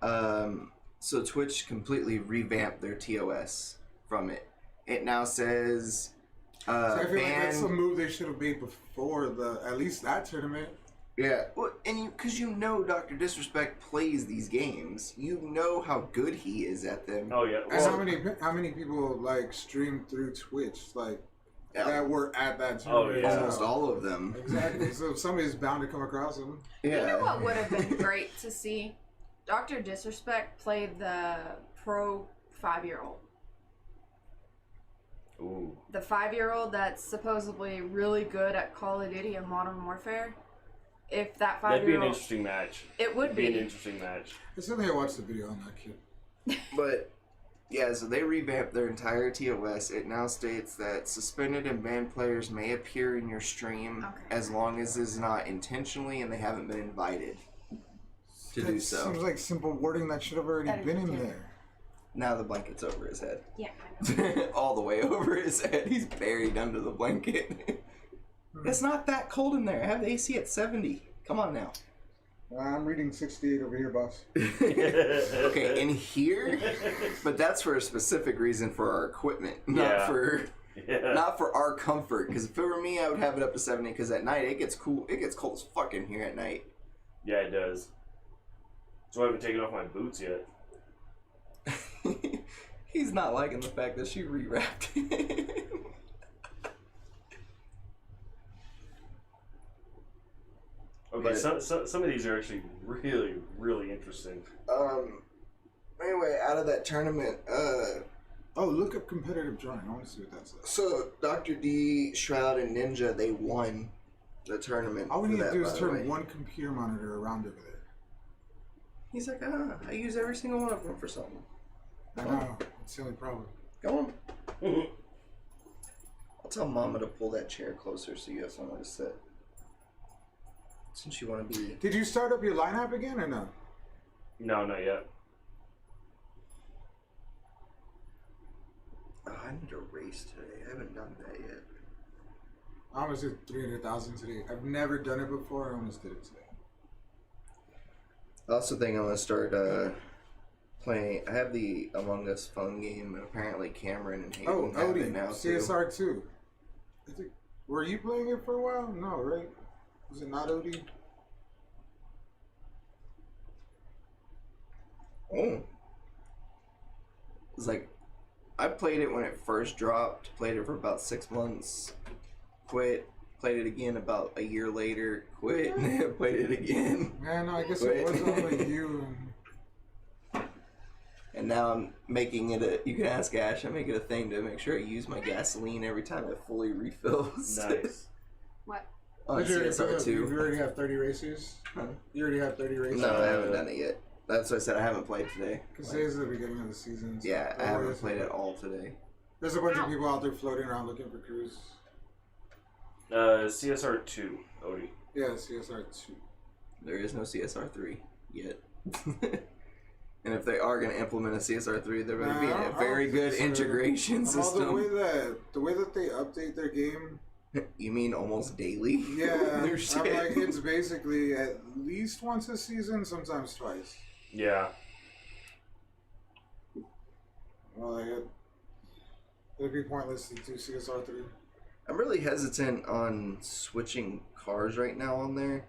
So Twitch completely revamped their TOS from it. It now says so I feel like that's a move they should have made before at least that tournament. Yeah, well, and because you know Dr. Disrespect plays these games, you know how good he is at them. Oh yeah. Well, and how many people like stream through Twitch that were at that tournament? Oh yeah. Almost all of them. Exactly. So somebody's bound to come across them. Yeah. You know what would have been great to see? Dr. Disrespect played the pro 5-year-old. Ooh. The 5-year-old that's supposedly really good at Call of Duty and Modern Warfare. If that 5-year-old... That'd be an interesting match. It would be. An interesting match. I certainly watched the video on that kid. But, yeah, so they revamped their entire TOS. It now states that suspended and banned players may appear in your stream as long as it's not intentionally and they haven't been invited to do so. Seems like simple wording that should have already been in there. Now the blanket's over his head. Yeah. All the way over his head. He's buried under the blanket. It's not that cold in there. I have the AC at 70. Come on now. I'm reading 68 over here, boss. Okay, in here? But that's for a specific reason for our equipment, not for our comfort. Because if it were me, I would have it up to 70. Because at night it gets cool. It gets cold as fuck in here at night. Yeah, it does. So I haven't taken off my boots yet. He's not liking the fact that she rewrapped it. Okay, some of these are actually really, really interesting. Anyway, out of that tournament, Oh, look up competitive drawing. I want to see what that says. So, Dr. D, Shroud, and Ninja, they won the tournament. All we need to do is turn one computer monitor around over there. He's like, I use every single one of them for something. I know. It's the only problem. Go on. I'll tell Mama to pull that chair closer so you have somewhere to sit. Since you want to be... Did you start up your lineup again or no? No, not yet. Oh, I need a race today. I haven't done that yet. I almost did 300,000 today. I've never done it before. I almost did it today. I also think I'm going to start playing... I have the Among Us phone game, and apparently Cameron and Hayden have it now, too. CSR 2. I think... Were you playing it for a while? No, right? Was it not OD? Oh. It's like... I played it when it first dropped, played it for about 6 months, quit, played it again about a year later, quit, played it again. Yeah, no, I guess quit. it was only you. And now I'm making it a, you can ask Ash, I make it a thing to make sure I use my gasoline every time it fully refills. Nice. What? On CSR 2. You already have 30 races? Huh? You already have 30 races? No, I haven't done it yet. That's what I said, I haven't played today. Because today's the beginning of the season. So Yeah, I haven't played it all today. There's a bunch of people out there floating around looking for crews. CSR 2, Odie. Yeah, CSR 2. There is no CSR 3 yet. And if they are going to implement a CSR 3, they're going to be a very good integration system. The way that they update their game. You mean almost daily? Yeah, New shit. I'm like, it's basically at least once a season, sometimes twice. Yeah. Well, like it'd be pointless to do CSR 3. I'm really hesitant on switching cars right now on there,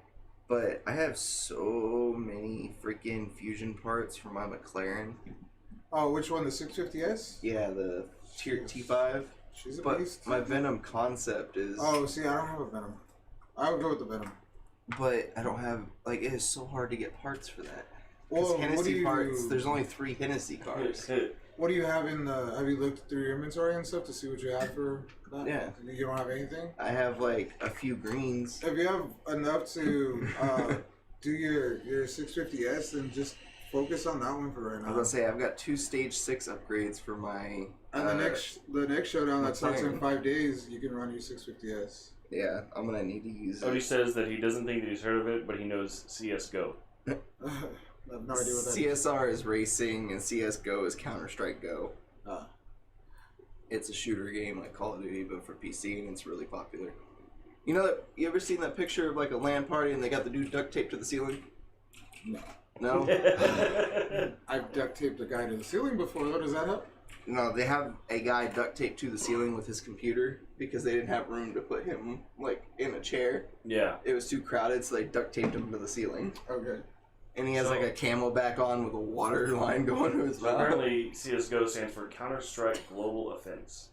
but I have so many freaking fusion parts for my McLaren. Oh, which one? The 650S? Yeah, the Tier T5. She's a But beast. my Venom concept is... Oh, see, I don't have a Venom. I would go with the Venom. But I don't have... Like, it is so hard to get parts for that. Well, Because Hennessy parts, there's only 3 Hennessy cars. What do you have in the... Have you looked through your inventory and stuff to see what you have for that? Yeah. You don't have anything? I have, like, a few greens. If you have enough to do your 650S, then just focus on that one for right now. I was gonna say, I've got 2 stage 6 upgrades for my... And the next showdown that starts in McLaren. 5 days, you can run your 650S. Yeah, I'm gonna need to use Odie it. says that he doesn't think that he's heard of it, but he knows CSGO. I have no idea what that is. CSR is racing and CSGO is Counter-Strike Go. Ah. It's a shooter game like Call of Duty, but for PC, and it's really popular. You know that? You ever seen that picture of like a LAN party and they got the dude duct taped to the ceiling? No. No? I've duct taped a guy to the ceiling before. What does that help? No, they have a guy duct taped to the ceiling with his computer because they didn't have room to put him like in a chair. Yeah. It was too crowded, so they duct taped him to the ceiling. Okay. And he has like a camelback on with a water line going to his mouth. Apparently, CSGO stands for Counter-Strike Global Offense.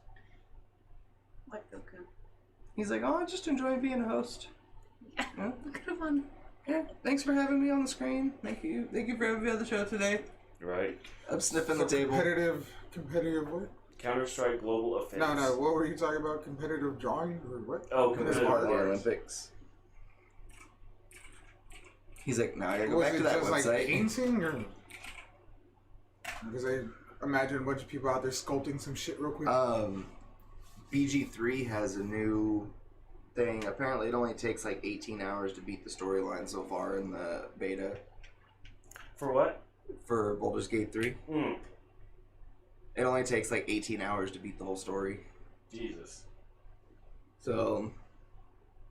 Like Goku. He's like, oh, I just enjoy being a host. Yeah. Look at him. Yeah, thanks for having me on the screen. Thank you. Thank you for having me on the show today. Right. I'm sniffing the table. Competitive what? Counter-Strike Global Offense. No, what were you talking about? Competitive drawing or what? Oh, It's competitive part of the art. Olympics. He's like, no, I gotta go Was back it to that just like website. painting or? Because I imagine a bunch of people out there sculpting some shit real quick. BG3 has a new thing. Apparently, it only takes like 18 hours to beat the storyline so far in the beta For what? for Baldur's Gate 3. Hmm. It only takes like 18 hours to beat the whole story. Jesus. So,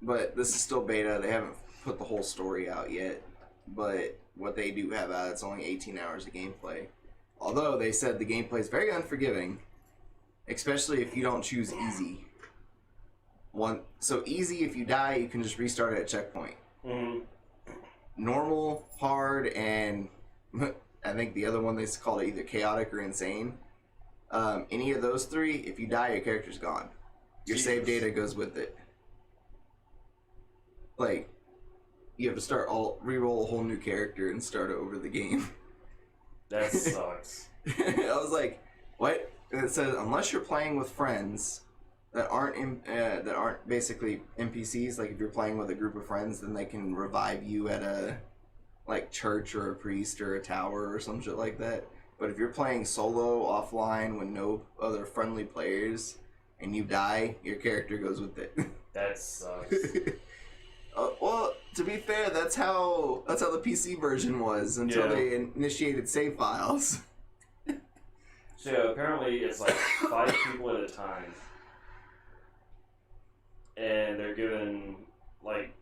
but this is still beta. They haven't put the whole story out yet. But what they do have out, it's only 18 hours of gameplay. Although they said the gameplay is very unforgiving, especially if you don't choose easy. So easy, if you die, you can just restart at a checkpoint. Mm-hmm. Normal, hard, and I think the other one they called it either chaotic or insane. Any of those 3, if you die, your character's gone. Your save data goes with it. Like, you have to re-roll a whole new character and start over the game. That sucks. I was like, what? It says unless you're playing with friends that aren't basically NPCs. Like if you're playing with a group of friends, then they can revive you at a church or a priest or a tower or some shit like that. But if you're playing solo offline with no other friendly players and you die, your character goes with it. That sucks. Well, to be fair, that's how the PC version was until they initiated save files. So apparently it's like 5 people at a time, and they're given like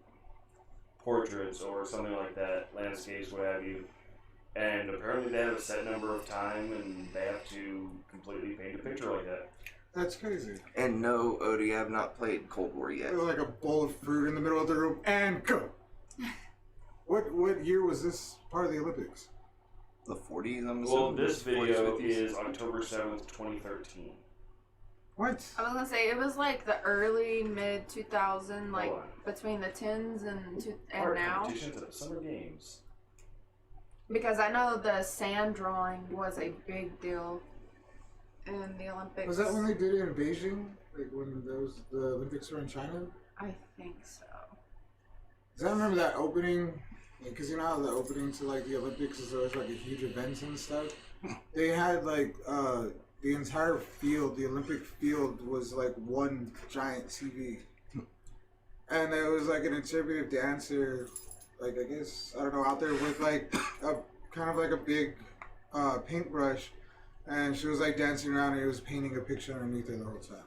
portraits or something like that, landscapes, what have you. And apparently they have a set number of time, and they have to completely paint a picture like that. That's crazy. And no, Odie, I have not played Cold War yet. There's like a bowl of fruit in the middle of the room, and go. What year was this part of the Olympics? The 40s, I'm assuming? Well, this video 40s, is October 7th, 2013. What? I was gonna say it was like the early mid 2000, like between the 10s and Art now. competitions at the Summer Games. Because I know the sand drawing was a big deal in the Olympics. Was that when they did it in Beijing? Like when the Olympics were in China? I think so. Because I remember that opening, because you know how the opening to like the Olympics is always like a huge event and stuff. They had like the entire field, the Olympic field, was like one giant TV, and there was like an interpretive dancer, like I guess I don't know, out there with like a kind of like a big paintbrush, and she was like dancing around and he was painting a picture underneath it the whole time.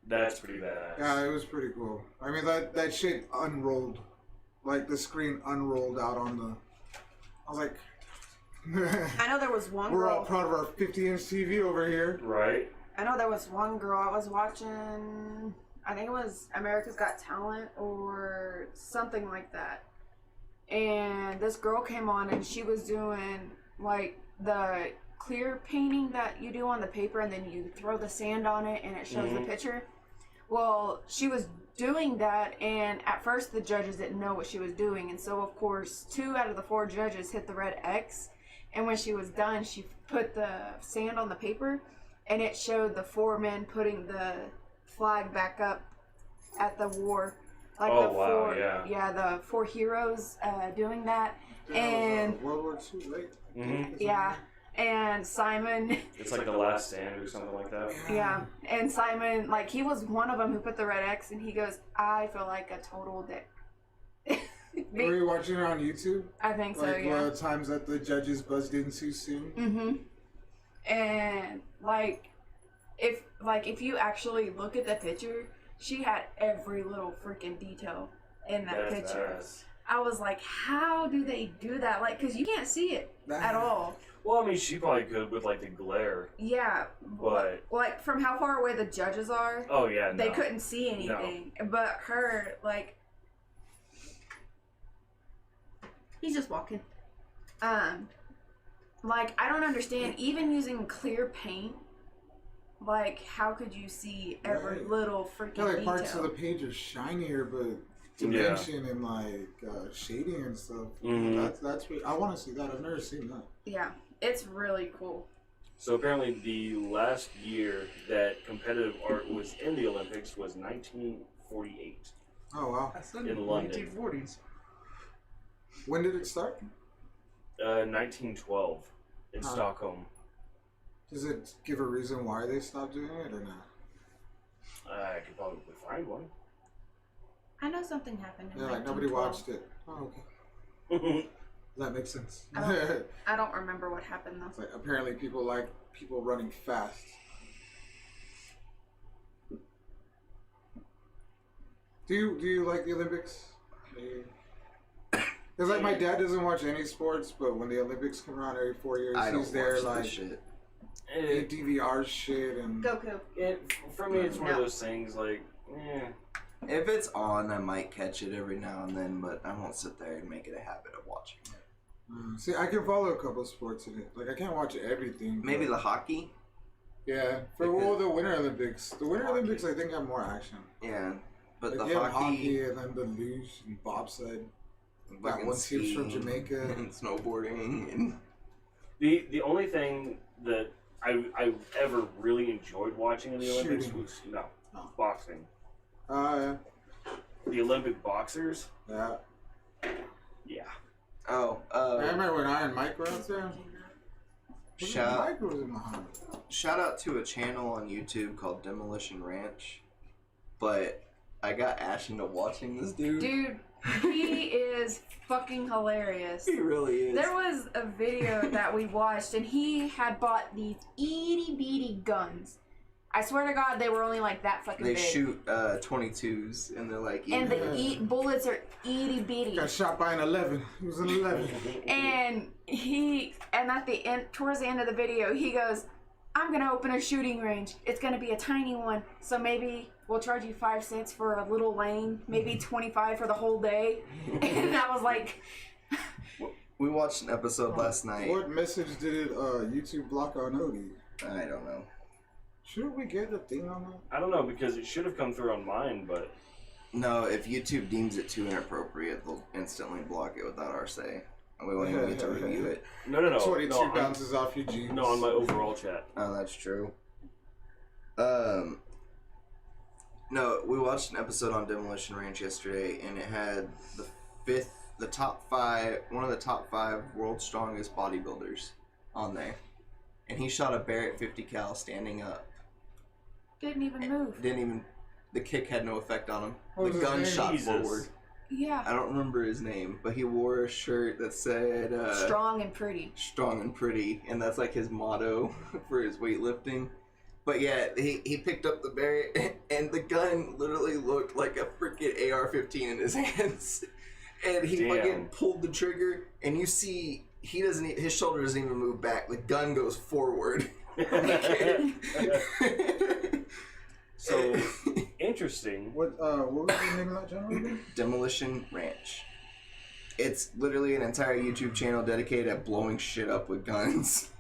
That's pretty badass. Yeah, it was pretty cool. I mean that shit unrolled. Like the screen unrolled out on the. I was like, I know there was one we're girl. all proud of our 50-inch TV over here. Right? I know there was one girl I was watching. I think it was America's Got Talent or something like that. And this girl came on and she was doing like the clear painting that you do on the paper and then you throw the sand on it and it shows the picture. Well, she was doing that, and at first the judges didn't know what she was doing, and so of course 2 out of the 4 judges hit the red X, and when she was done she put the sand on the paper and it showed the 4 men putting the flag back up at the war, like the 4 heroes doing that. And World War II, right? Yeah. And Simon... It's like The Last Stand or something like that. Yeah. And Simon, like, he was one of them who put the red X, and he goes, I feel like a total dick. Were you watching it on YouTube? I think so, like, yeah. times that the judges buzzed in too soon? And, if you actually look at the picture, she had every little freaking detail in that picture. Badass. I was like, how do they do that? Like, because you can't see it at all. Well, I mean, she probably could with, like, the glare. Yeah. But... like, from how far away the judges are. Oh, yeah, They couldn't see anything. No. But her, like... He's just walking. Like, I don't understand. Even using clear paint, like, how could you see every little freaking detail? Parts of the page are shinier, but... dimension and like shading and stuff. That's I want to see that. I've never seen that. Yeah, it's really cool. So apparently the last year that competitive art was in the Olympics was 1948. Oh wow! In London. 1940s. When did it start? 1912 in Stockholm. Does it give a reason why they stopped doing it or not? I could probably find one. I know something happened in 1912. Like nobody watched it. Oh, okay. That makes sense. I don't remember what happened though. It's like apparently people like people running fast. Do you like the Olympics? Because like my dad doesn't watch any sports, but when the Olympics come around every 4 years, he's there like shit. He DVR shit and Goku. For me, it's one of those things like, If it's on, I might catch it every now and then, but I won't sit there and make it a habit of watching it. See, I can follow a couple of sports in it. Like I can't watch everything. Maybe the hockey. Yeah, for the Winter Olympics. The Winter Olympics, I think, have more action. Yeah, but like, the hockey and then the luge and bobsled. That one team's from Jamaica and snowboarding and the only thing that I've ever really enjoyed watching in the Olympics was boxing. Yeah. The Olympic boxers. Yeah. Yeah. Oh, I remember when Iron Mike was there. Shout out to a channel on YouTube called Demolition Ranch. But I got Ash into watching this dude. Dude, he is fucking hilarious. He really is. There was a video that we watched, and he had bought these itty bitty guns. I swear to God, they were only like that fucking big. They shoot 22s, and they're like... And the bullets are itty bitty. Got shot by an 11. He was an 11. And at the end, towards the end of the video, he goes, "I'm gonna open a shooting range. It's gonna be a tiny one, so maybe we'll charge you 5 cents for a little lane, maybe 25 for the whole day." And I was like... We watched an episode last night. What message did YouTube block on Odie? I don't know. Should we get a thing on that? I don't know, because it should have come through on mine, but... No, if YouTube deems it too inappropriate, they'll instantly block it without our say. And we won't even get to review it. No. 22 bounces off your jeans. No, on my overall chat. Oh, that's true. No, we watched an episode on Demolition Ranch yesterday, and it had one of the top 5 world's strongest bodybuilders on there. And he shot a Barrett 50 cal standing up. Didn't even move. The kick had no effect on him. What The was gun his name? shot Jesus. forward. Yeah. I don't remember his name, but he wore a shirt that said... Strong and pretty. Strong and pretty, and that's like his motto for his weightlifting. But yeah, he picked up the Barrett, and the gun literally looked like a freaking AR-15 in his hands. And he fucking pulled the trigger, and you see his shoulder doesn't even move back. The gun goes forward. So interesting. What was the name of that channel again? Demolition Ranch. It's literally an entire YouTube channel dedicated at blowing shit up with guns.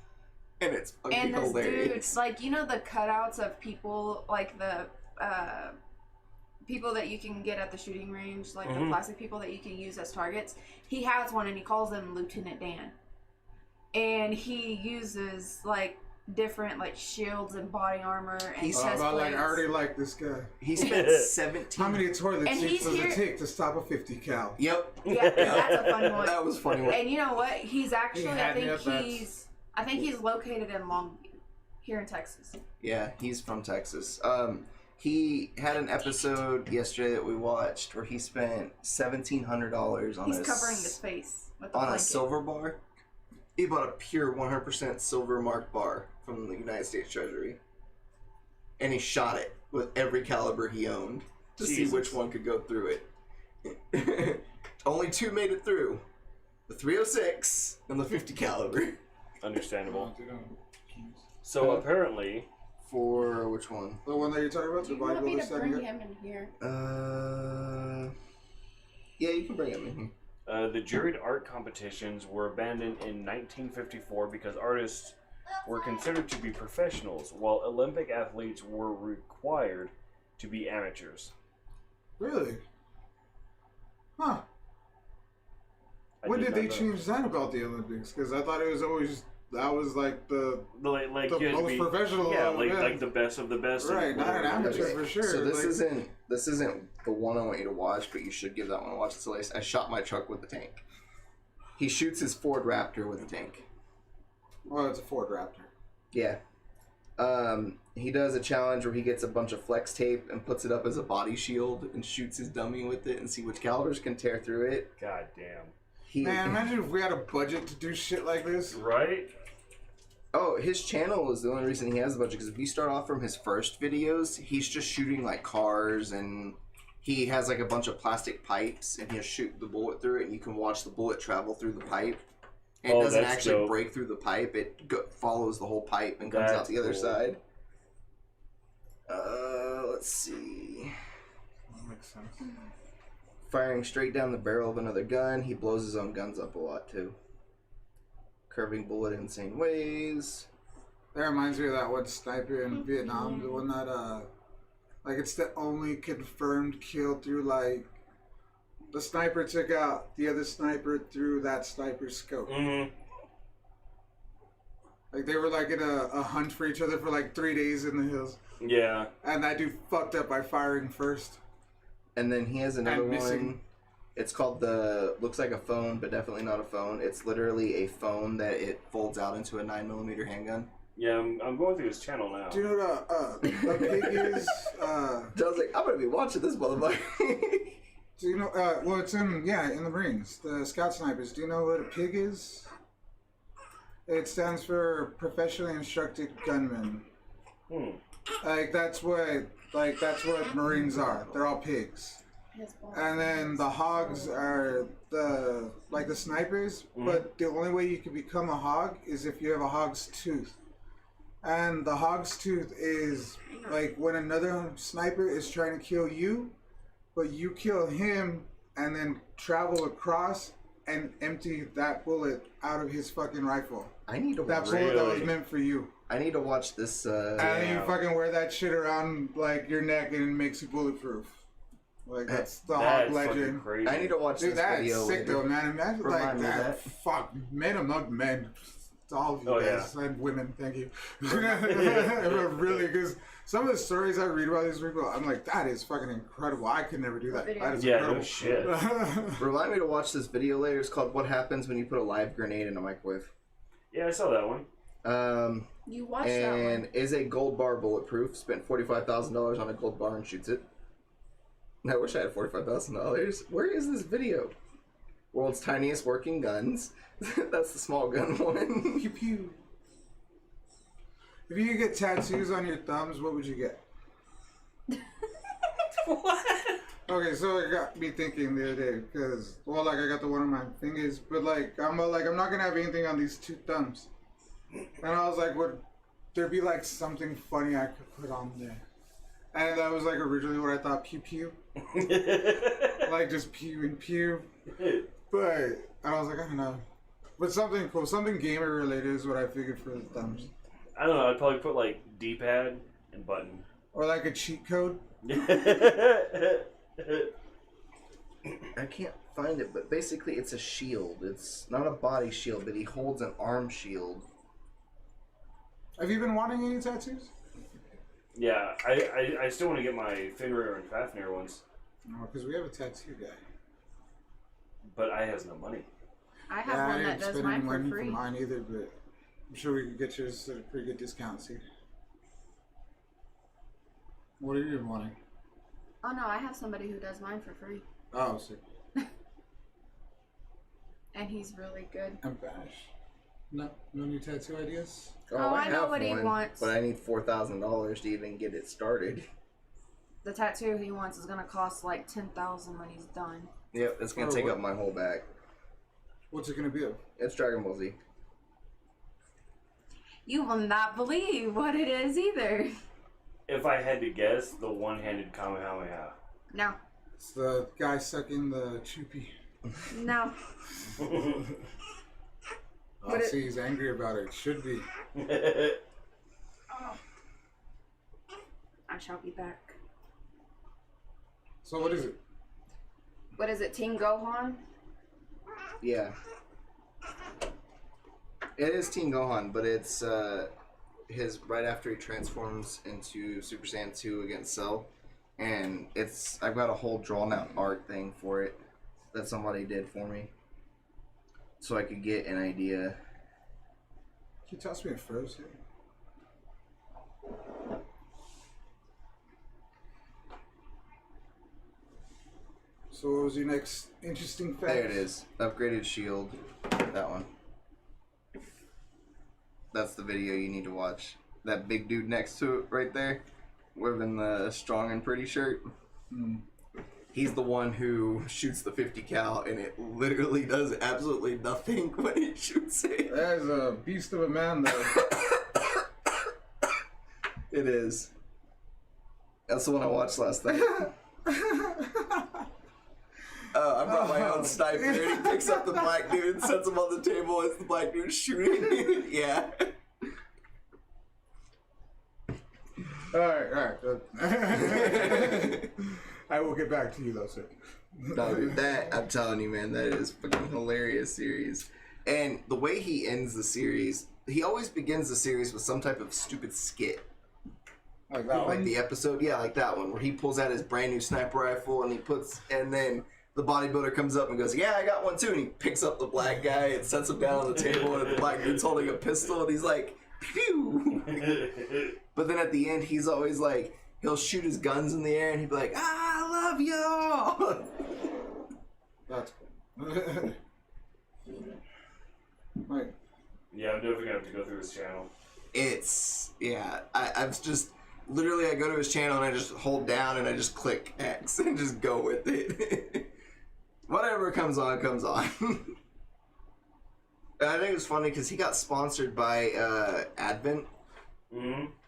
And it's fucking hilarious. Dude, like, you know the cutouts of people, like the people that you can get at the shooting range, like the plastic people that you can use as targets? He has one, and he calls them Lieutenant Dan. And he uses, like, different, like, shields and body armor and chest plates. I already like this guy. He spent 17... How many toilet seats does it take to stop a 50 cal? Yep. Yeah, that's a funny one. That was a funny one. And you know what? He's actually, I think he's located in Longview, here in Texas. Yeah, he's from Texas. He had an episode yesterday that we watched where he spent $1,700 on He's covering his face with the on blanket. a silver bar. He bought a pure 100% silver marked bar from the United States Treasury. And he shot it with every caliber he owned to see which one could go through it. Only 2 made it through. The .306 and the .50 caliber. Understandable. So apparently... For which one? The one that you're talking about? Do you want me to bring him in here? Yeah, you can bring him in here. The juried art competitions were abandoned in 1954 because artists were considered to be professionals, while Olympic athletes were required to be amateurs. Really? Huh. When did they change that about the Olympics? Because I thought it was always... That was like the most professional. Yeah, like the best of the best. Right, not an amateur for sure. So this isn't the one I want you to watch, but you should give that one a watch. It's hilarious. I shot my truck with the tank. He shoots his Ford Raptor with the tank. Well, it's a Ford Raptor. Yeah. He does a challenge where he gets a bunch of flex tape and puts it up as a body shield and shoots his dummy with it and see which calibers can tear through it. God damn. Man, imagine if we had a budget to do shit like this. Right? Oh, his channel is the only reason he has the budget, because if you start off from his first videos, he's just shooting like cars, and he has like a bunch of plastic pipes, and he'll shoot the bullet through it, and you can watch the bullet travel through the pipe. And it doesn't actually break through the pipe, it follows the whole pipe and comes out the other side. Let's see. That makes sense. Firing straight down the barrel of another gun. He blows his own guns up a lot too. Curving bullet in insane ways. That reminds me of that one sniper in Vietnam, the one that like it's the only confirmed kill through, like, the sniper took out the other sniper through that sniper's scope. Mm-hmm. Like they were like in a hunt for each other for like 3 days in the hills. Yeah. And that dude fucked up by firing first. And then he has another one. It's called looks like a phone, but definitely not a phone. It's literally a phone that it folds out into a 9mm handgun. Yeah, I'm going through his channel now. Do you know what a pig is? I was like, I'm gonna be watching this motherfucker. Do you know? Well, it's in the Marines, the Scout Snipers. Do you know what a pig is? It stands for Professionally Instructed Gunman. Like that's what Marines are. They're all pigs. And then the hogs are the snipers, but the only way you can become a hog is if you have a hog's tooth. And the hog's tooth is like when another sniper is trying to kill you, but you kill him and then travel across and empty that bullet out of his fucking rifle. I need to that bullet that was meant for you. I need to watch this. And you fucking wear that shit around like your neck and it makes you bulletproof. Like that's the hog legend. I need to watch this video. That's sick though, man. Imagine like that. Fuck, men among men. It's all of you guys and women. Thank you. Really, because some of the stories I read about these people, I'm like, that is fucking incredible. I could never do that. That is incredible. No shit. Remind me to watch this video later. It's called "What Happens When You Put a Live Grenade in a Microwave." Yeah, I saw that one. You watched that one. And is a gold bar bulletproof? Spent $45,000 on a gold bar and shoots it. I wish I had $45,000. Where is this video? World's tiniest working guns. That's the small gun one. Pew pew. If you could get tattoos on your thumbs, what would you get? What? Okay, so it got me thinking the other day because, well, like I got the one on my fingers, but I'm not gonna have anything on these two thumbs. And I was like, would there be like something funny I could put on there? And that was like originally what I thought, pew pew. Like just pew and pew. But I was like, I don't know. But something cool, something gamer related is what I figured for the thumbs. I don't know, I'd probably put like D-pad and button. Or like a cheat code. I can't find it, but basically it's a shield. It's not a body shield, but he holds an arm shield. Have you been wanting any tattoos? Yeah, I still want to get my finger and Fafnir ones. No, because we have a tattoo guy. But I has no money. I have one that does mine for free. For mine either, but I'm sure we could get yours at a pretty good discount here. What are you wanting? Oh no, I have somebody who does mine for free. Oh, sick. And he's really good. I'm bash. No new tattoo ideas? Oh, I know what he wants. But I need $4,000 to even get it started. The tattoo he wants is gonna cost like $10,000 when he's done. Yep, it's gonna take up my whole back. What's it gonna be? It's Dragon Ball Z. You will not believe what it is either. If I had to guess, the one-handed Kamehameha. No. It's the guy sucking the choopy. No. Oh, see, he's angry about it. Should be. I shall be back. So what is it? What is it, Teen Gohan? Yeah. It is Teen Gohan, but it's his right after he transforms into Super Saiyan 2 against Cell. And I've got a whole drawn out art thing for it that somebody did for me. So I could get an idea. Can you toss me a froze here? So what was your next interesting fact? There it is. Upgraded shield. That one. That's the video you need to watch. That big dude next to it right there, wearing the strong and pretty shirt. He's the one who shoots the 50 cal, and it literally does absolutely nothing when he shoots it. That is a beast of a man, though. It is. That's the one I watched last night. I brought my own sniper, and he picks up the black dude and sets him on the table as the black dude's shooting. Yeah. Alright. I will get back to you, though, sir. No, dude, that, I'm telling you, man, that is fucking hilarious series. And the way he ends the series, he always begins the series with some type of stupid skit. Like that one? Like the episode, yeah, like that one, where he pulls out his brand new sniper rifle and then the bodybuilder comes up and goes, yeah, I got one too, and he picks up the black guy and sets him down on the table, and the black dude's holding a pistol, and he's like, pew! But then at the end, he's always like, he'll shoot his guns in the air, and he'd be like, I love you! That's cool. Like, yeah, I'm definitely gonna have to go through his channel. I've just, literally I go to his channel and I just hold down and I just click X and just go with it. Whatever comes on, comes on. I think it's funny because he got sponsored by Advent,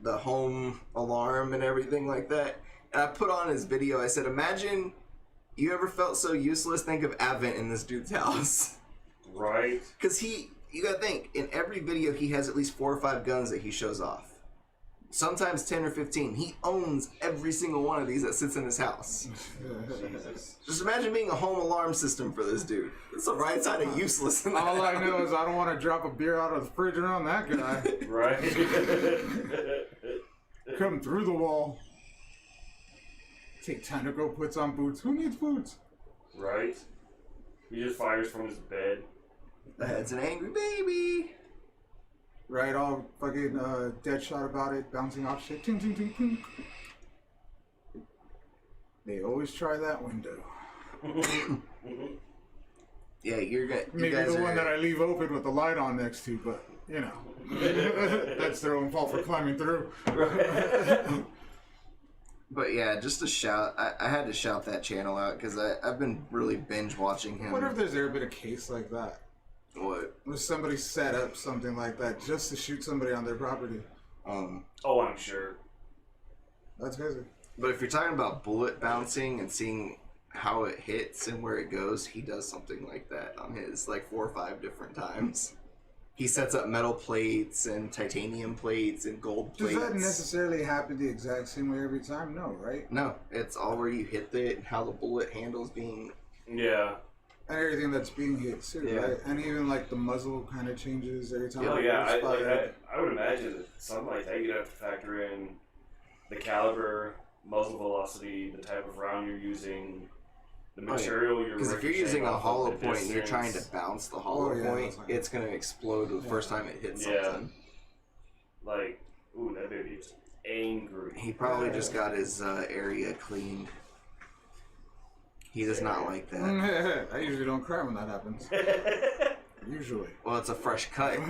the home alarm and everything like that. And I put on his video, I said, imagine you ever felt so useless, think of Advent in this dude's house. Right. Because you gotta think, in every video he has at least 4 or 5 guns that he shows off. Sometimes 10 or 15. He owns every single one of these that sits in his house. Jesus. Just imagine being a home alarm system for this dude. It's the right side of useless in that all I house. know is I don't want to drop a beer out of the fridge around that guy. Right. Come through the wall. Take time to go put on boots. Who needs boots? Right. He just fires from his bed. That's an angry baby. Right, all fucking dead shot about it, bouncing off shit. Ting, ting, ting, ting. They always try that window. Yeah, you Maybe guys the are, one that I leave open with the light on next to, but, you know. That's their own fault for climbing through. But yeah, just a shout. I had to shout that channel out because I've been really binge watching him. I wonder if there's ever been a case like that. What? Where somebody set up something like that just to shoot somebody on their property. Oh, I'm sure. That's crazy. But if you're talking about bullet bouncing and seeing how it hits and where it goes, he does something like that on his, like 4 or 5 different times. He sets up metal plates and titanium plates and gold plates. Does that necessarily happen the exact same way every time? No, right? No, it's all where you hit it and how the bullet handles being... Yeah. And everything that's being hit too, Yeah. right? And even like the muzzle kind of changes every time. I would imagine that something like that you'd have to factor in the caliber, muzzle velocity, the type of round you're using, the material you're because if you're using a hollow point and you're trying to bounce the hollow point, it's going to explode the first time it hits something. Like, ooh, that baby's angry. He probably just got his area cleaned. He does not like that. I usually don't cry when that happens. Usually. Well, it's a fresh cut. You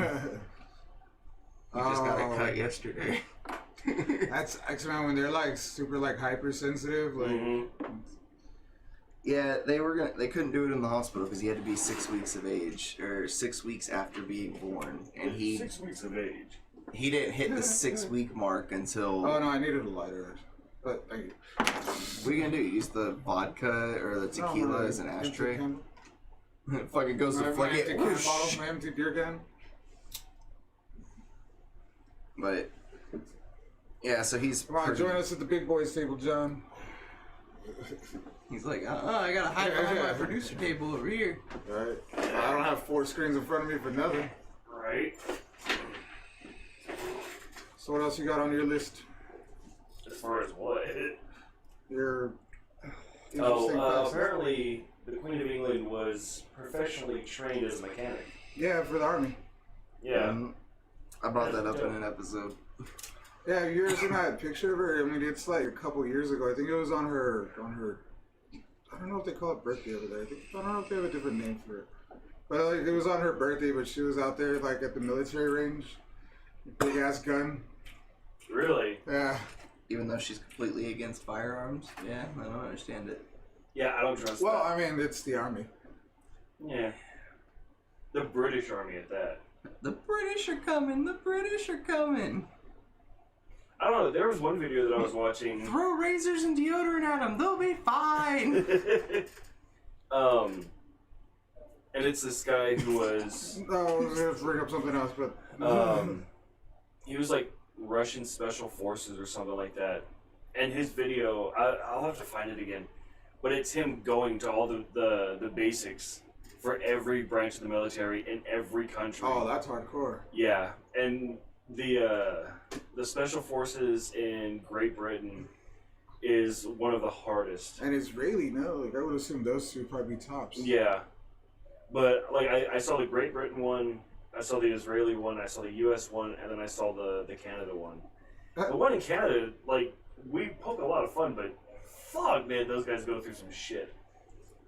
just got it cut yesterday. That's X-Men when they're like super like hypersensitive. Like, Yeah, they couldn't do it in the hospital because he had to be 6 weeks of age or 6 weeks after being born, and 6 weeks of age. He didn't hit the 6 week mark until. Oh no, I needed a lighter. But thank you. What are you gonna do? Use the vodka or the tequila as an ashtray? Fucking goes to flick it. My empty beer can. But yeah, so he's. Come on, join us at the big boys table, John. He's like, I gotta hide behind my producer table over here. Right. I don't have 4 screens in front of me for nothing. Right. So what else you got on your list? As far as what? Your interesting facts. Apparently the Queen of England was professionally trained as a mechanic. Yeah, for the army. Yeah. I brought that up in an episode. Yeah, have you ever seen that picture of her? I mean, it's like a couple years ago. I think it was on her. I don't know if they call it birthday over there. I don't know if they have a different name for it. But like, it was on her birthday, but she was out there like at the military range, big ass gun. Really? Yeah. Even though she's completely against firearms, yeah, I don't understand it. Yeah, I don't trust Well, that. I mean, it's the army. Yeah. The British Army at that. The British are coming. The British are coming. I don't know. There was one video that I was watching. Throw razors and deodorant at them. They'll be fine. And it's this guy who was. No, I was going to bring up something else, but. He was like Russian Special Forces or something like that. And his video, I'll have to find it again. But it's him going to all the basics for every branch of the military in every country. Oh, that's hardcore. Yeah. And the special forces in Great Britain is one of the hardest. And Israeli, no, like I would assume those two would probably be tops. Yeah, but like I saw the Great Britain one, I saw the Israeli one, I saw the U.S. one, and then I saw the Canada one. The one in Canada, like we poke a lot of fun, but fuck, man, those guys go through some shit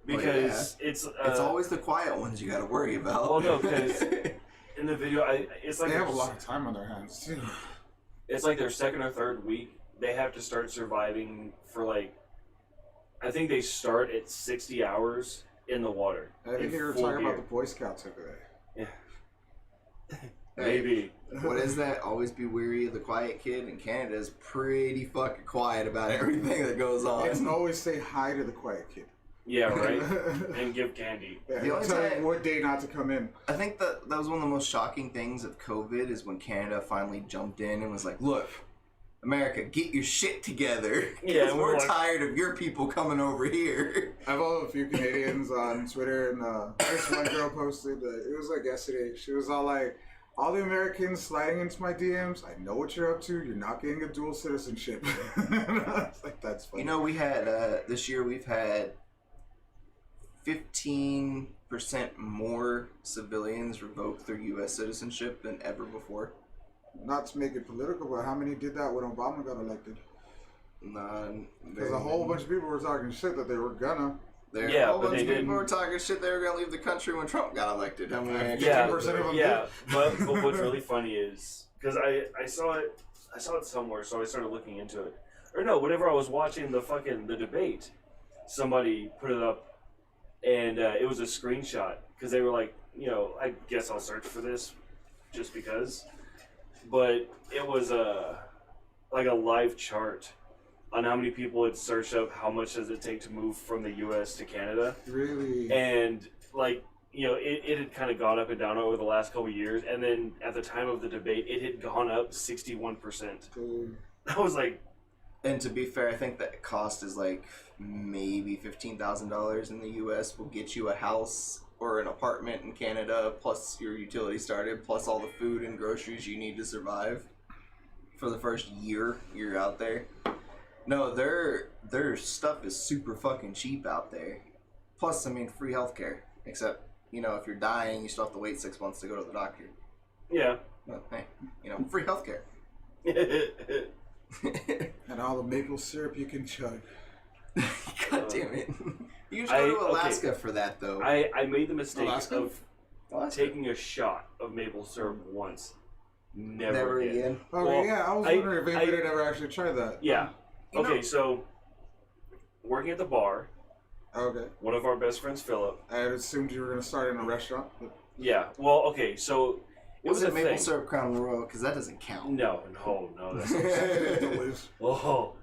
because it's always the quiet ones you got to worry about. Well, no, because in the video, it's like they have a lot of time on their hands too. It's like their second or third week. They have to start surviving for like, I think they start at 60 hours in the water. I think you were talking about the Boy Scouts over there. Yeah. Maybe. What is that? Always be wary of the quiet kid. And Canada's pretty fucking quiet about everything that goes on. It's always say hi to the quiet kid. Yeah, right? And give candy. Yeah, the only time what day not to come in. I think that was one of the most shocking things of COVID is when Canada finally jumped in and was like, look, America, get your shit together. Yeah, we're tired of your people coming over here. I follow a few Canadians on Twitter, and this one girl posted, it was like yesterday, she was all like, all the Americans sliding into my DMs, I know what you're up to, you're not getting a dual citizenship. I was like, that's funny. You know, we had, this year we've had 15% more civilians revoked their U.S. citizenship than ever before. Not to make it political, but how many did that when Obama got elected? None. Because a whole bunch of people were talking shit that they were gonna. A whole bunch of people were talking shit they were gonna leave the country when Trump got elected. I mean, 50% of them did. But what's really funny is because I saw it somewhere, so I started looking into it. Or no, whenever I was watching the debate, somebody put it up. And it was a screenshot because they were like, you know, I guess I'll search for this just because. But it was like a live chart on how many people had searched up how much does it take to move from the U.S. to Canada. Really? And like, you know, it had kind of gone up and down over the last couple of years. And then at the time of the debate, it had gone up 61%. I was like... And to be fair, I think that cost is like maybe $15,000 in the U.S. will get you a house or an apartment in Canada, plus your utility started, plus all the food and groceries you need to survive for the first year you're out there. No, their stuff is super fucking cheap out there. Plus, I mean, free healthcare. Except, you know, if you're dying, you still have to wait 6 months to go to the doctor. Yeah. Well, hey, you know, free healthcare. And all the maple syrup you can chug. God damn it. You should go to Alaska for that, though. I made the mistake of taking a shot of maple syrup once. Never again. Oh, well, yeah, I was wondering if anybody had ever actually tried that. Yeah. Okay, so working at the bar. Okay. One of our best friends, Philip. I had assumed you were going to start in a restaurant. But... Yeah. Well, okay, so... It was a maple syrup Crown Royal, because that doesn't count. No, that's delicious. Oh,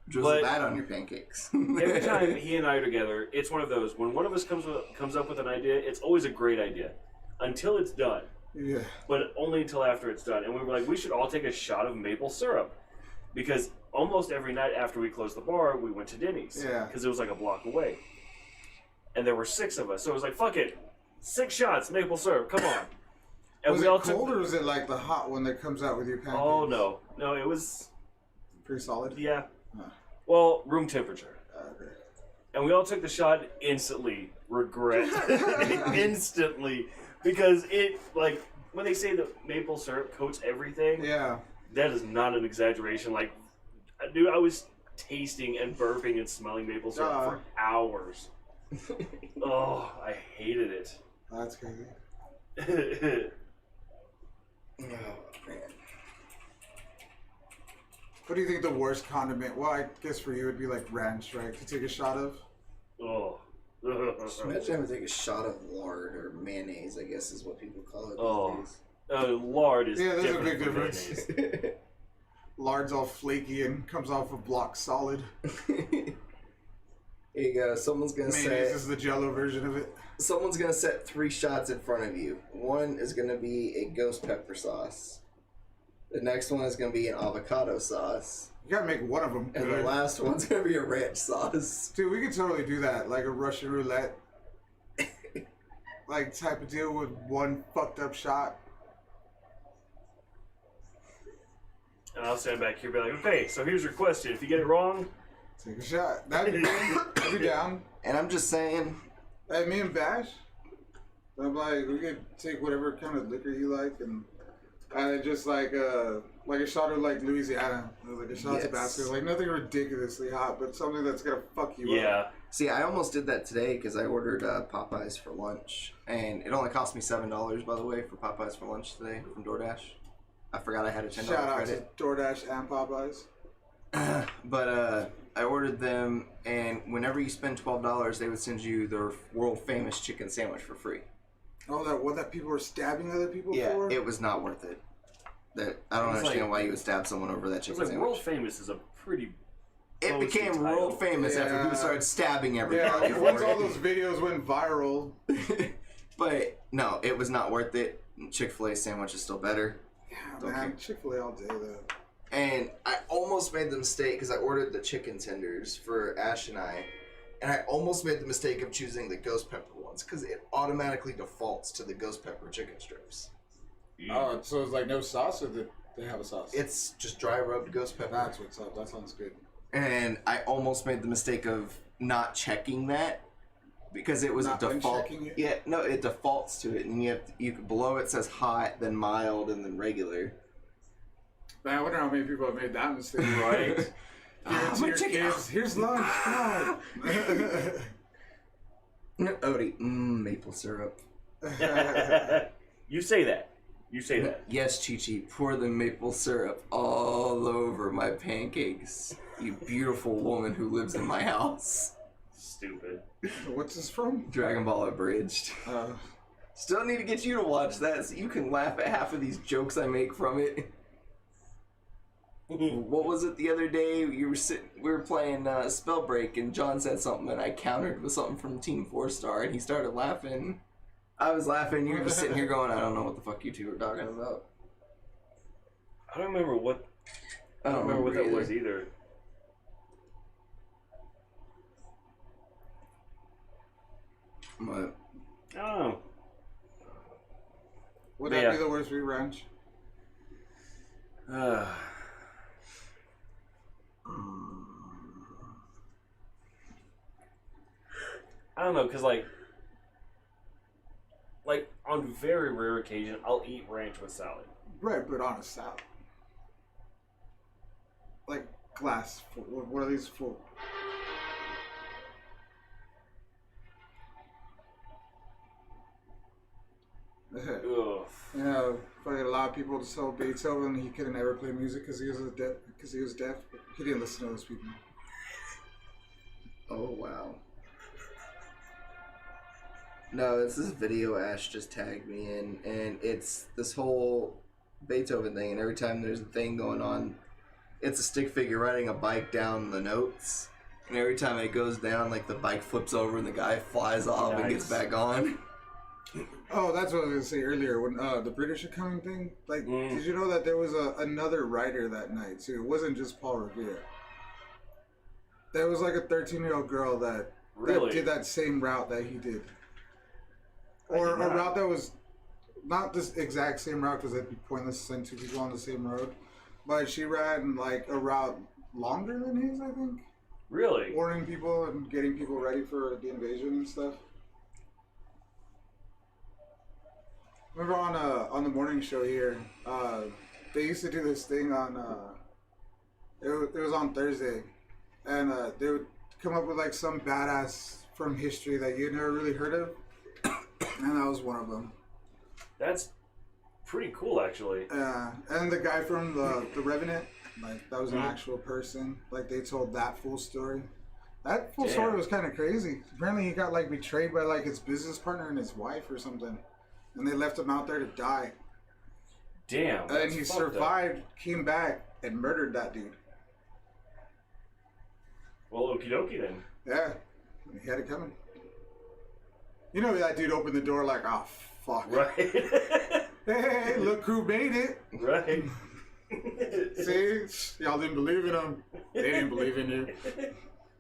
drizzle that on your pancakes. Every time he and I are together, it's one of those. When one of us comes up with an idea, it's always a great idea, until it's done. Yeah. But only until after it's done. And we were like, we should all take a shot of maple syrup, because almost every night after we closed the bar, we went to Denny's. Yeah. Because it was like a block away, and there were 6 of us, so it was like, fuck it, 6 shots maple syrup. Come on. And was it cold or was it like the hot one that comes out with your pancakes? Oh, no, it was... Pretty solid? Yeah. Huh. Well, room temperature. Okay. And we all took the shot instantly. Regret. Instantly. Because it, like, when they say that maple syrup coats everything... Yeah. That is not an exaggeration. Like, dude, I was tasting and burping and smelling maple syrup for hours. Oh, I hated it. That's crazy. Oh, man. What do you think the worst condiment? Well, I guess for you it'd be like ranch, right? To take a shot of? Oh. Imagine having to take a shot of lard or mayonnaise, I guess is what people call it these days. Lard is there's a big difference. Lard's all flaky and comes off a block solid. Here you go. Someone's going to say... Mayonnaise is the Jell-O version of it. Someone's going to set 3 shots in front of you. One is going to be a ghost pepper sauce. The next one is going to be an avocado sauce. You gotta make one of them good. And the last one's going to be a ranch sauce. Dude, we could totally do that. Like a Russian roulette. Like type of deal with one fucked up shot. And I'll stand back here and be like, okay, so here's your question. If you get it wrong, take a shot. That'd be down. And I'm just saying. Hey, me and Bash, I'm like, we could take whatever kind of liquor you like and just like a shot of like Louisiana, like a shot of Tabasco, like nothing ridiculously hot, but something that's gonna fuck you up. See, I almost did that today because I ordered Popeyes for lunch, and it only cost me $7, by the way, for Popeyes for lunch today from DoorDash. I forgot I had a $10 Shout out credit. to DoorDash and Popeyes. But I ordered them, and whenever you spend $12, they would send you their world famous chicken sandwich for free. Oh, that people were stabbing other people for? Yeah, it was not worth it. I don't understand why you would stab someone over that chicken sandwich. World famous is a pretty. It became world famous after people started stabbing everybody. Yeah, once all those videos went viral. But no, it was not worth it. Chick-fil-A sandwich is still better. Yeah, man, Chick-fil-A all day though. And I almost made the mistake because I ordered the chicken tenders for Ash and I almost made the mistake of choosing the ghost pepper ones because it automatically defaults to the ghost pepper chicken strips. Oh, so it's like no sauce, or they have a sauce? It's just dry rubbed ghost pepper. That's what's up. That sounds good. And I almost made the mistake of not checking that because it was not a default. Checking it? Yeah, no, it defaults to it, and below it says hot, then mild, and then regular. Man, I wonder how many people have made that mistake. Right? Give it to your kids. Here's lunch. Come on. Odie, maple syrup. You say that. You say that. Yes, Chi-Chi, pour the maple syrup all over my pancakes. You beautiful woman who lives in my house. Stupid. What's this from? Dragon Ball Abridged. Still need to get you to watch that so you can laugh at half of these jokes I make from it. What was it the other day? We were playing Spellbreak, and John said something, and I countered with something from Team 4-Star, and he started laughing. I was laughing, you were just sitting here going, I don't know what the fuck you two are talking about. I don't remember what. I don't remember what that was either. What? I don't know. Would that be the worst rewatch? I don't know, cause like on very rare occasion, I'll eat ranch with salad. Right, but on a salad. Like glass. What are these for? Ugh. You know, fucking a lot of people just told Beethoven he couldn't ever play music because he was deaf. But he didn't listen to those people. Oh wow. No, it's this video Ash just tagged me in, and it's this whole Beethoven thing, and every time there's a thing going on, it's a stick figure riding a bike down the notes, and every time it goes down, like the bike flips over and the guy flies off and gets back on. Oh, that's what I was going to say earlier, when the British are coming thing. Like, did you know that there was another writer that night, too? It wasn't just Paul Revere. There was like a 13-year-old girl that did that same route that he did. Or a route that was not this exact same route, because it'd be pointless to send two people on the same road. But she ran like a route longer than his, I think. Really? Warning people and getting people ready for the invasion and stuff. Remember on the morning show here, they used to do this thing on, it was on Thursday, and they would come up with like some badass from history that you'd never really heard of, and that was one of them. That's pretty cool, actually. Yeah, and the guy from the Revenant, like that was an actual person. Like they told that full story. That full story was kind of crazy. Apparently he got like betrayed by like his business partner and his wife or something. And they left him out there to die. Damn. And he survived, came back, and murdered that dude. Well, okie dokie then. Yeah. He had it coming. You know that dude opened the door like, oh, fuck. Right. Hey, look who made it. Right. See? Y'all didn't believe in him. They didn't believe in you.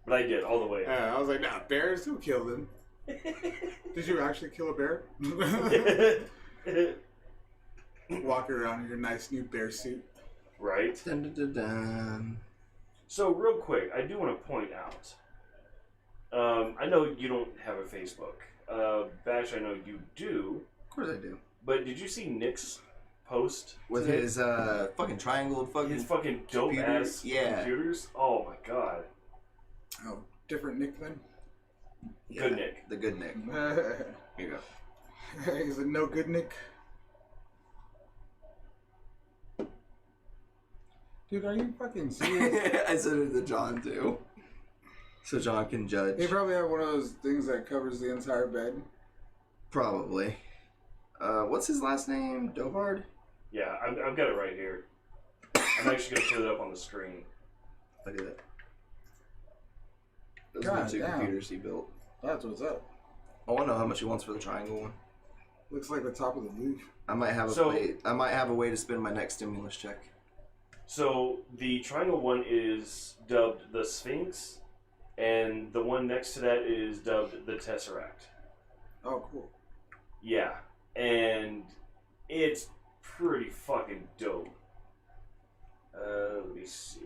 But I did, all the way. I was like, nah, bears, who killed him? Did you actually kill a bear? Walk around in your nice new bear suit. Right? Dun, dun, dun, dun. So, real quick, I do want to point out. I know you don't have a Facebook. Bash, I know you do. Of course I do. But did you see Nick's post With today? his fucking triangle fucking... His fucking dope-ass computers? Oh, my God. Oh, different Nick then? Yeah, Good Nick. The good Nick. Here you go. Is it no good Nick? Dude, are you fucking serious? I said it to John too. So John can judge. They probably have one of those things that covers the entire bed. Probably. What's his last name? Dovard? Yeah, I've got it right here. I'm actually going to put it up on the screen. Look at that. Those God are the two damn. computers he built. That's what's up. I want to know how much he wants for the triangle one. Looks like the top of the roof. I might have a way to spend my next stimulus check. So, the triangle one is dubbed the Sphinx, and the one next to that is dubbed the Tesseract. Oh, cool. Yeah, and it's pretty fucking dope. Let me see.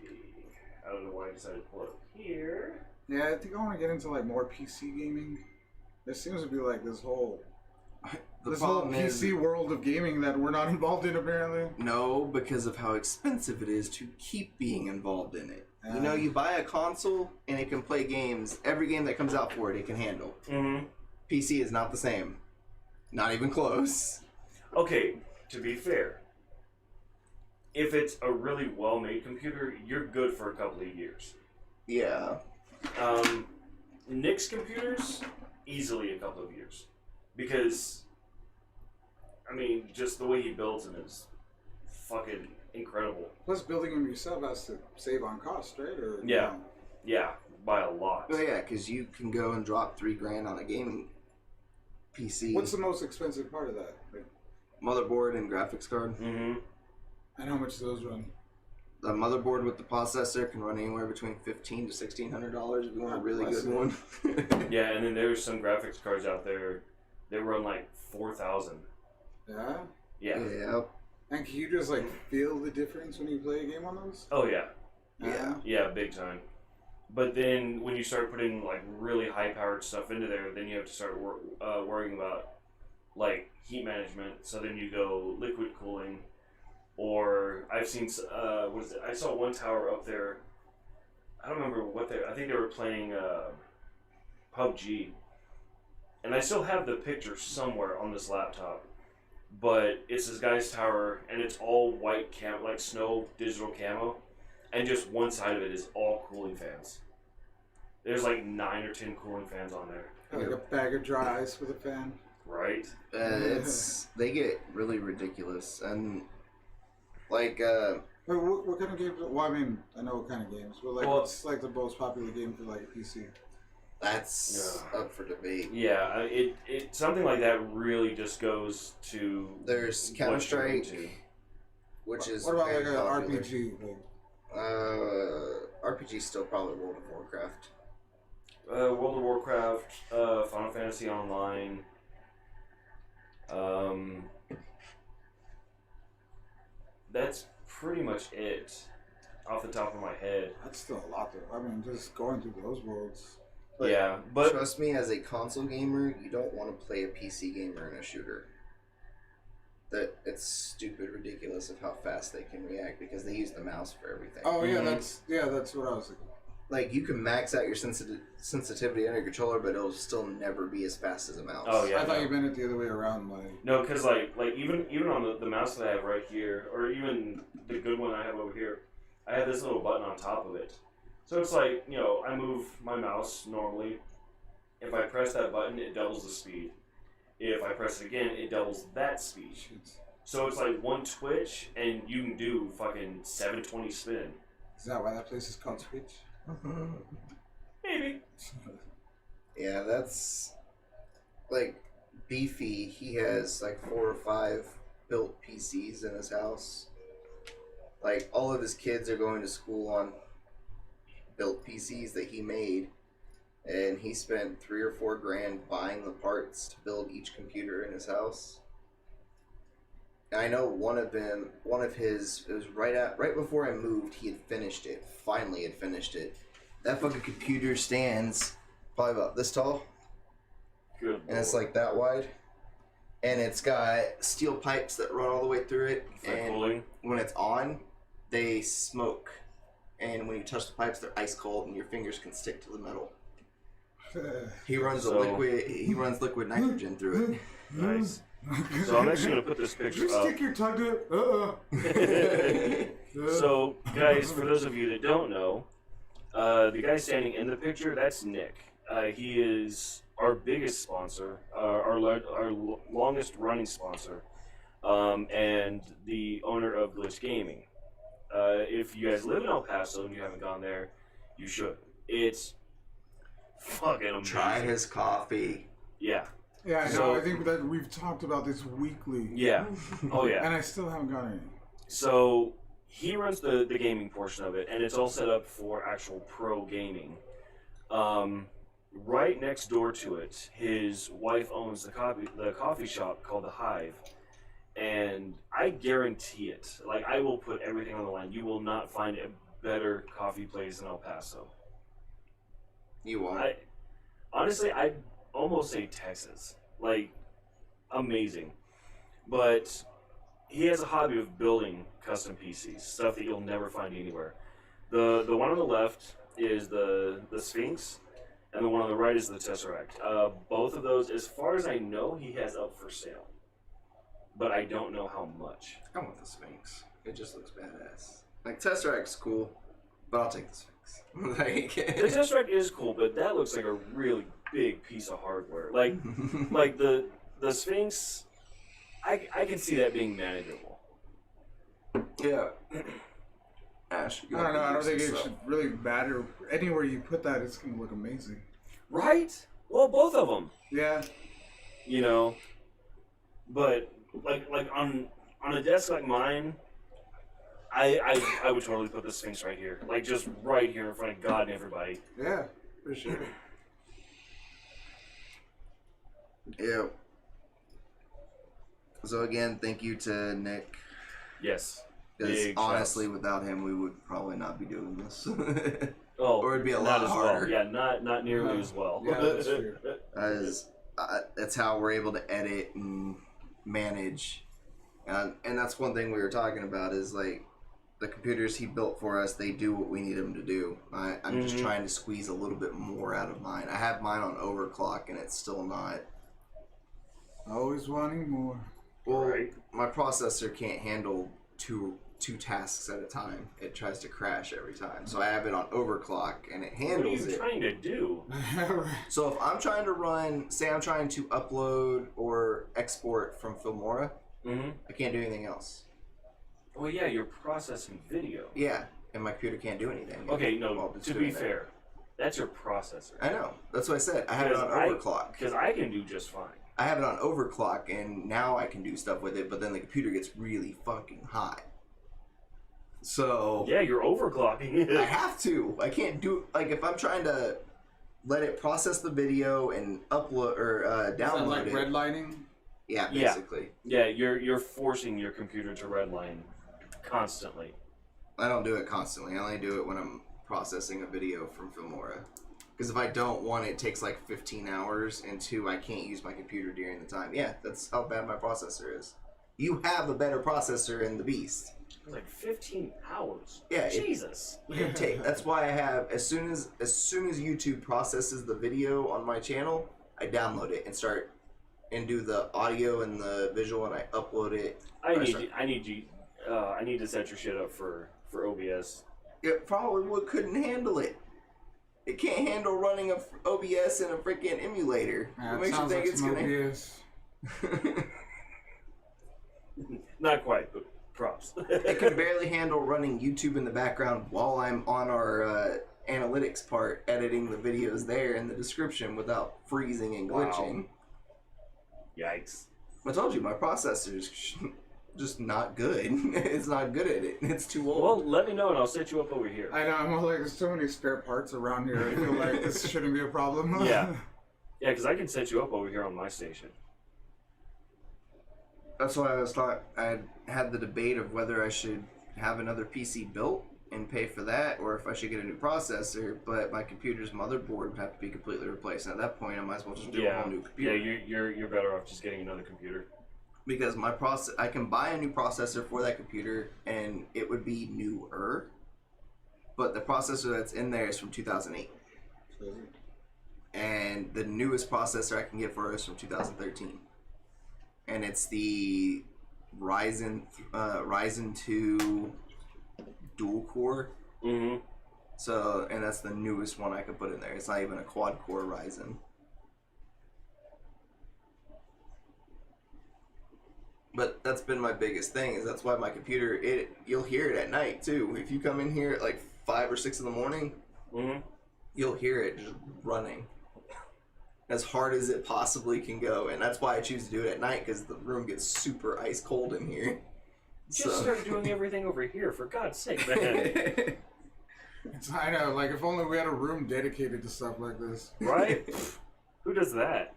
I don't know why I decided to pull it up here. Yeah, I think I want to get into like more PC gaming. There seems to be like this whole PC world of gaming that we're not involved in apparently. No, because of how expensive it is to keep being involved in it. You know, you buy a console and it can play games. Every game that comes out for it, it can handle. Mm-hmm. PC is not the same. Not even close. Okay, to be fair, if it's a really well-made computer, you're good for a couple of years. Yeah. Nick's computers, easily a couple of years. Because, I mean, just the way he builds them is fucking incredible. Plus, building them yourself has to save on cost, right? Or Yeah. Yeah, by a lot. Oh yeah, because you can go and drop $3,000 on a gaming PC. What's the most expensive part of that? Like, motherboard and graphics card? Mm-hmm. and how much do those run? The motherboard with the processor can run anywhere between $1,500 to $1,600 if you want a really good one. Yeah, and then there's some graphics cards out there that run like 4,000. Yeah? Yeah. Yeah. And can you just like feel the difference when you play a game on those? Oh yeah. Yeah. Yeah, big time. But then when you start putting like really high-powered stuff into there, then you have to start worrying about like heat management. So then you go liquid cooling, or I've seen I saw one tower up there. I don't remember what I think they were playing PUBG, and I still have the picture somewhere on this laptop. But it's this guy's tower, and it's all white like snow digital camo. And just one side of it is all cooling fans. There's like 9 or 10 cooling fans on there. Like a bag of dry ice with a fan. Right? They get really ridiculous, and like Wait, what kind of games? Well, I mean, I know what kind of games, but like, what's like the most popular game for like a PC? that's up for debate. Yeah, it something like that really just goes to. There's Counter-Strike, which is what about like very an popular. RPG? Like, RPG still probably World of Warcraft. World of Warcraft, Final Fantasy Online. That's pretty much it, off the top of my head. that's still a lot though. I mean, just going through those worlds. But yeah, but trust me, as a console gamer, you don't want to play a PC gamer in a shooter. That it's stupid ridiculous of how fast they can react because they use the mouse for everything. Oh yeah, Mhm. that's what I was thinking. Like you can max out your sensitivity on your controller, but it'll still never be as fast as a mouse. Oh yeah, I thought you meant it the other way around. Like, no, because like even on the mouse that I have right here, or even the good one I have over here, I have this little button on top of it. So it's like, you know, I move my mouse normally. If I press that button, it doubles the speed. If I press it again, it doubles that speed. So it's like one twitch, and you can do fucking 720 spin. is that why that place is called Switch? Maybe. Yeah, that's like Beefy. He has like 4 or 5 built PCs in his house. Like all of his kids are going to school on built PCs that he made, and he spent $3 or $4 grand buying the parts to build each computer in his house. I know one of his, it was right before I moved, he had finished it. Finally had finished it. That fucking computer stands probably about this tall. Good. And it's like that wide. And it's got steel pipes that run all the way through it. And cooling. when it's on, they smoke. And when you touch the pipes, they're ice cold and your fingers can stick to the metal. He runs liquid nitrogen through it. Nice. So I'm actually going to put this picture Just up. stick your tongue to it. So, guys, for those of you that don't know, the guy standing in the picture, that's Nick. He is our biggest sponsor, our longest running sponsor, and the owner of Glitch Gaming. If you guys live in El Paso and you haven't gone there, you should. It's fucking amazing. Try his coffee. Yeah. Yeah, I know. So- I think that we've talked about this weekly. Yeah. Oh, yeah. And I still haven't got any. So he runs the gaming portion of it, and it's all set up for actual pro gaming. Right next door to it, his wife owns the coffee shop called The Hive, and I guarantee it. Like, I will put everything on the line. You will not find a better coffee place in El Paso. You won't. Honestly, I'd almost say Texas. Like, amazing. But he has a hobby of building custom PCs, stuff that you'll never find anywhere. The one on the left is the Sphinx, and the one on the right is the Tesseract. Both of those, as far as I know, he has up for sale. But I don't know how much. I want the Sphinx. It just looks badass. Like, Tesseract's cool, but I'll take the Sphinx. Like, The Tesseract is cool, but that looks like a really big piece of hardware. Like the Sphinx, I can see that being manageable. yeah. Ash, I don't know. I don't think it should really matter. Anywhere you put that, it's going to look amazing. Right? Well, both of them. Yeah. You know, but like on a desk like mine, I would totally put the Sphinx right here, like just right here in front of God and everybody. Yeah, for sure. Yeah. So again, thank you to Nick. Yes. Because Big honestly, shouts. without him, we would probably not be doing this. Oh, or it'd be a not lot as harder. well. Yeah, not nearly No. as well. Yeah, that's true. That's how we're able to edit and manage. And that's one thing we were talking about is like the computers he built for us, they do what we need them to do. I'm just trying to squeeze a little bit more out of mine. I have mine on overclock and it's still not. Always wanting more. Well, Right. my processor can't handle two tasks at a time. It tries to crash every time. So I have it on overclock and it What are handles you it. trying to do? So if I'm trying to run, say I'm trying to upload or export from Filmora, Mm-hmm. I can't do anything else. Well, yeah, you're processing video. Yeah, and my computer can't do anything. Okay, no, While it's to doing be that. fair, that's your processor. I know. That's what I said. I have it on overclock. Because I can do just fine. I have it on overclock, and now I can do stuff with it, but then the computer gets really fucking hot. So Yeah, you're overclocking it. I have to. I can't do like if I'm trying to let it process the video and upload or Is that download like it. redlining? Yeah, Yeah. basically. Yeah, you're forcing your computer to redline constantly. I don't do it constantly. I only do it when I'm processing a video from Filmora. Because if I don't, one, it takes like 15 hours, and two, I can't use my computer during the time. Yeah, that's how bad my processor is. You have a better processor in the Beast. Like 15 hours. Yeah, Jesus. That's why I have as soon as YouTube processes the video on my channel, I download it and do the audio and the visual, and I upload it. I need to set your shit up for OBS. It probably couldn't handle it. It can't handle running a OBS in a freaking emulator. What makes you think it's gonna? OBS. Not quite, but props. It can barely handle running YouTube in the background while I'm on our analytics part, editing the videos there in the description without freezing and glitching. Yikes. I told you, my processor's just not good. It's not good at it. It's too old. Well, let me know and I'll set you up over here. I know, I'm like, there's so many spare parts around here. I feel like this shouldn't be a problem. Yeah. Yeah, because I can set you up over here on my station. That's why I had the debate of whether I should have another PC built and pay for that, or if I should get a new processor. But my computer's motherboard would have to be completely replaced. And at that point, I might as well just do a whole new computer. Yeah, you're better off just getting another computer. Because I can buy a new processor for that computer, and it would be newer. But the processor that's in there is from 2008. And the newest processor I can get for it is from 2013. And it's the Ryzen 2 dual core. Mm-hmm. So, and that's the newest one I could put in there. It's not even a quad core Ryzen. But that's been my biggest thing, is that's why my computer, you'll hear it at night too. If you come in here at like 5 or 6 in the morning, you'll hear it just running as hard as it possibly can go. And that's why I choose to do it at night, because the room gets super ice cold in here. Just start doing everything over here, for God's sake, man. I know, like, if only we had a room dedicated to stuff like this. Right? Who does that?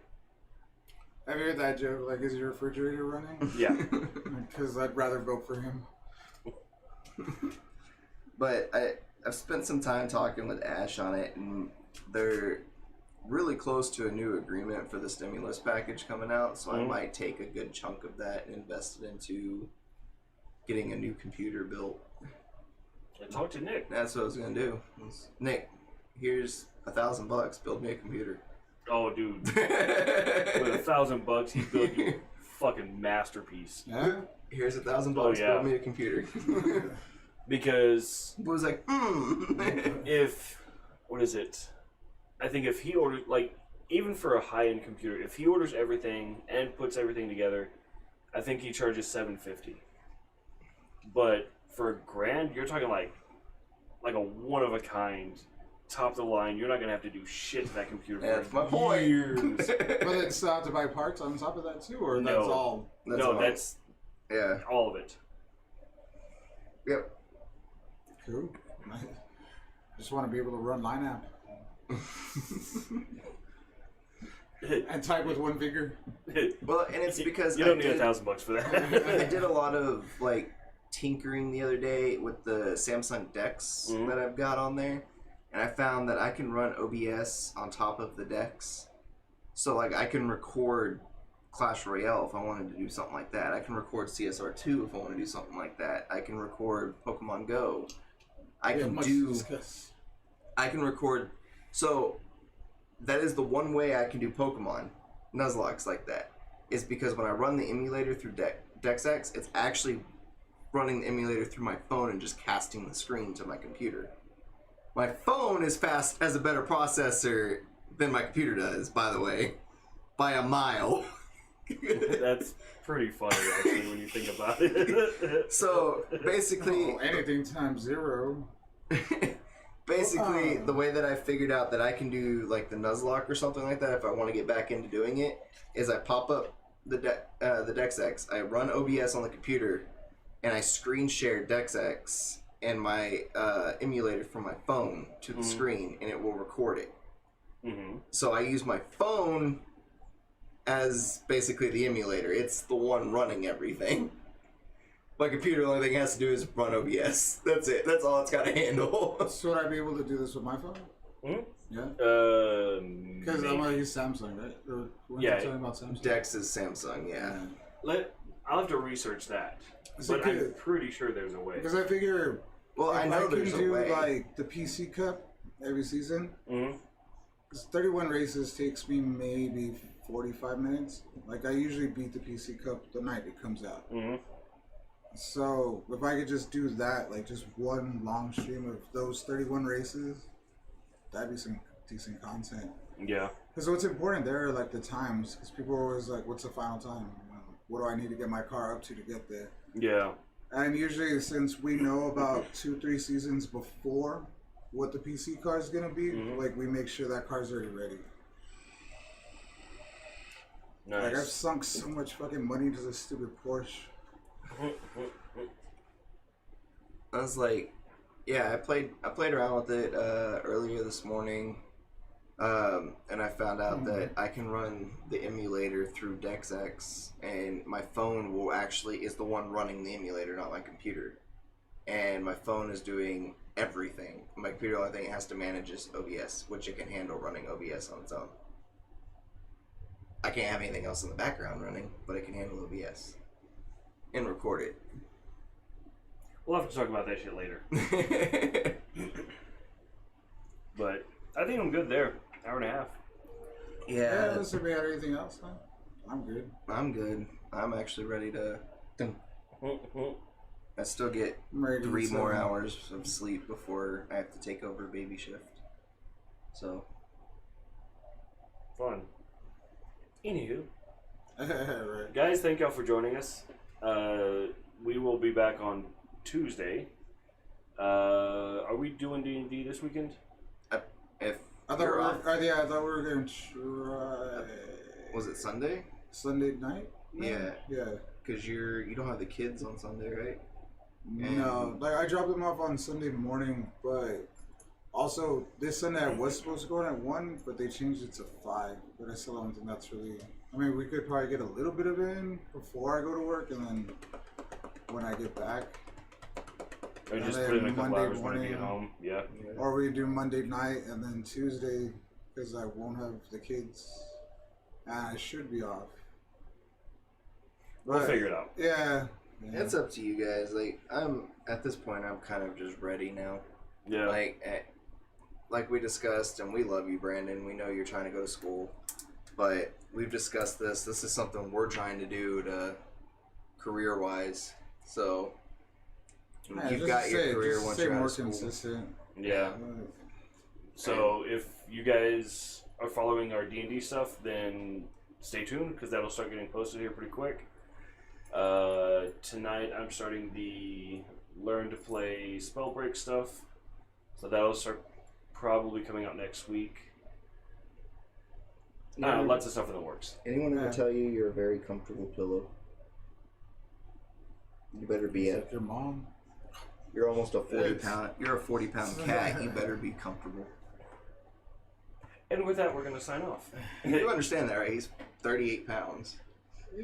Have you heard that joke? Like, is your refrigerator running? Yeah. Because I'd rather vote for him. But I've spent some time talking with Ash on it, and they're really close to a new agreement for the stimulus package coming out, so I might take a good chunk of that and invest it into getting a new computer built. And talk to Nick. That's what I was gonna do. Nick, here's $1,000. Build me a computer. Oh, dude. With $1,000, he built you a fucking masterpiece. Yeah? Here's $1,000. Build me a computer. Because it was like, what is it? I think if he orders, like, even for a high-end computer, if he orders everything and puts everything together, I think he charges $750. But for $1,000, you're talking like a one-of-a-kind, top-of-the-line. You're not going to have to do shit to that computer for years. But then still have to buy parts on top of that, too? Or that's all? That's all of it. Yep. Cool. I just want to be able to run Line App. And type with one finger. Well, and it's because you don't need $1,000 for that. I did a lot of like tinkering the other day with the Samsung DeX that I've got on there, and I found that I can run OBS on top of the DeX. So like I can record Clash Royale if I wanted to do something like that. I can record CSR2 if I want to do something like that. I can record Pokemon Go. I can record. So that is the one way I can do Pokemon Nuzlocke like that, is because when I run the emulator through DexX, it's actually running the emulator through my phone and just casting the screen to my computer. My phone has a better processor than my computer does, by the way, by a mile. That's pretty funny, actually, when you think about it. So basically, anything times 0. Basically, the way that I figured out that I can do like the Nuzlocke or something like that, if I want to get back into doing it, is I pop up the DexX, I run OBS on the computer, and I screen share DexX and my emulator from my phone to the screen, and it will record it. So I use my phone as basically the emulator. It's the one running everything. My computer, the only thing it has to do is run OBS. That's it. That's all it's got to handle. So would I be able to do this with my phone? Yeah. Because I'm gonna use Samsung, right? Or talking about Samsung? Dex is Samsung. Yeah. I'll have to research that, but I'm pretty sure there's a way. Because I figure, I know there's a way. Like the PC Cup every season. Because 31 races takes me maybe 45 minutes. Like I usually beat the PC Cup the night it comes out. So if I could just do that, like just one long stream of those 31 races, that'd be some decent content. Yeah. Because what's important there are like the times. Because people are always like, what's the final time? What do I need to get my car up to get there? Yeah. And usually since we know about 2-3 seasons before what the PC car is going to be, like we make sure that car's already ready. Nice. Like I've sunk so much fucking money into this stupid Porsche. I was like, I played around with it earlier this morning, And I found out that I can run the emulator through DexX, and my phone is the one running the emulator, not my computer. And my phone is doing everything. My computer, the only thing it has to manage is OBS, which it can handle running OBS on its own. I can't have anything else in the background running, but it can handle OBS and record it. We'll have to talk about that shit later. But I think I'm good there. Hour and a half. Yeah. Unless we had anything else, huh? I'm good. I'm good. I'm actually ready to. I still get 3 more hours of sleep before I have to take over baby shift. So. Fun. Anywho. Right. Guys, thank y'all for joining us. We will be back on Tuesday. Are we doing D&D this weekend? I thought we were going to try. Was it Sunday? Sunday night? Yeah. Yeah. Because you don't have the kids on Sunday, right? No, like I dropped them off on Sunday morning, but also this Sunday I was supposed to go in at 1, but they changed it to 5. But I still don't think that's really. I mean, we could probably get a little bit of it in before I go to work, and then when I get back. Or just put in a couple hours when I get home. Yeah. Or we do Monday night and then Tuesday, because I won't have the kids, and I should be off. We'll figure it out. Yeah. It's up to you guys. Like, at this point, I'm kind of just ready now. Yeah. Like we discussed, and we love you, Brandon. We know you're trying to go to school, but we've discussed this. This is something we're trying to do to career-wise. So you've got your career once you're out of school. Consistent. Yeah. So if you guys are following our D&D stuff, then stay tuned because that'll start getting posted here pretty quick. Tonight I'm starting the Learn to Play Spellbreak stuff, so that'll start probably coming out next week. Lots of stuff in the works. Anyone ever tell you you're a very comfortable pillow? You better be Like your mom. You're almost a 40-pound. You're a 40-pound cat. You better be comfortable. And with that, we're gonna sign off. You understand that, right? He's 38 pounds. I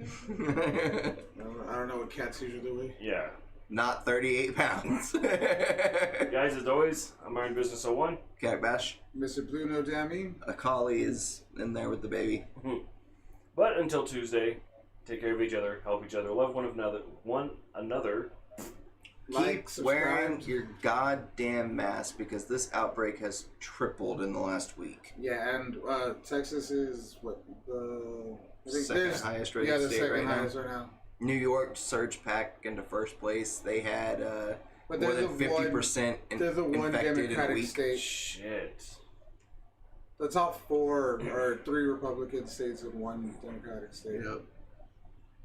don't know what cats usually weigh. Yeah. Not 38 pounds. Guys, as always, I'm Iron Business 01. Cat Bash. Mr. Blue, no damn. A collie is in there with the baby. But until Tuesday, take care of each other, help each other, love one another. Keep wearing your goddamn mask because this outbreak has tripled in the last week. Yeah, and Texas is what the second highest rated state right now. New York surged back into first place. They had more than 50% They're the one infected in a week. state. Shit. The top 4 are 3 Republican states and 1 Democratic state. Yep.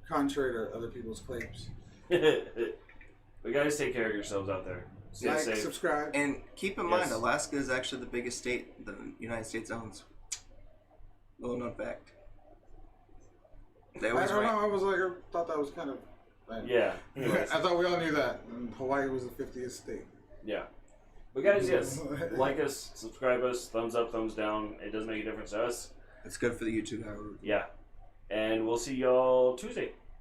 Contrary to other people's claims. But guys, take care of yourselves out there. Stay safe. Subscribe. And keep in mind, Alaska is actually the biggest state the United States owns. Little known fact. I thought that was kind of. Yeah. I thought we all knew that. And Hawaii was the 50th state. Yeah. But guys, yes, like us, subscribe us, thumbs up, thumbs down. It does make a difference to us. It's good for the YouTube algorithm. Yeah. And we'll see y'all Tuesday.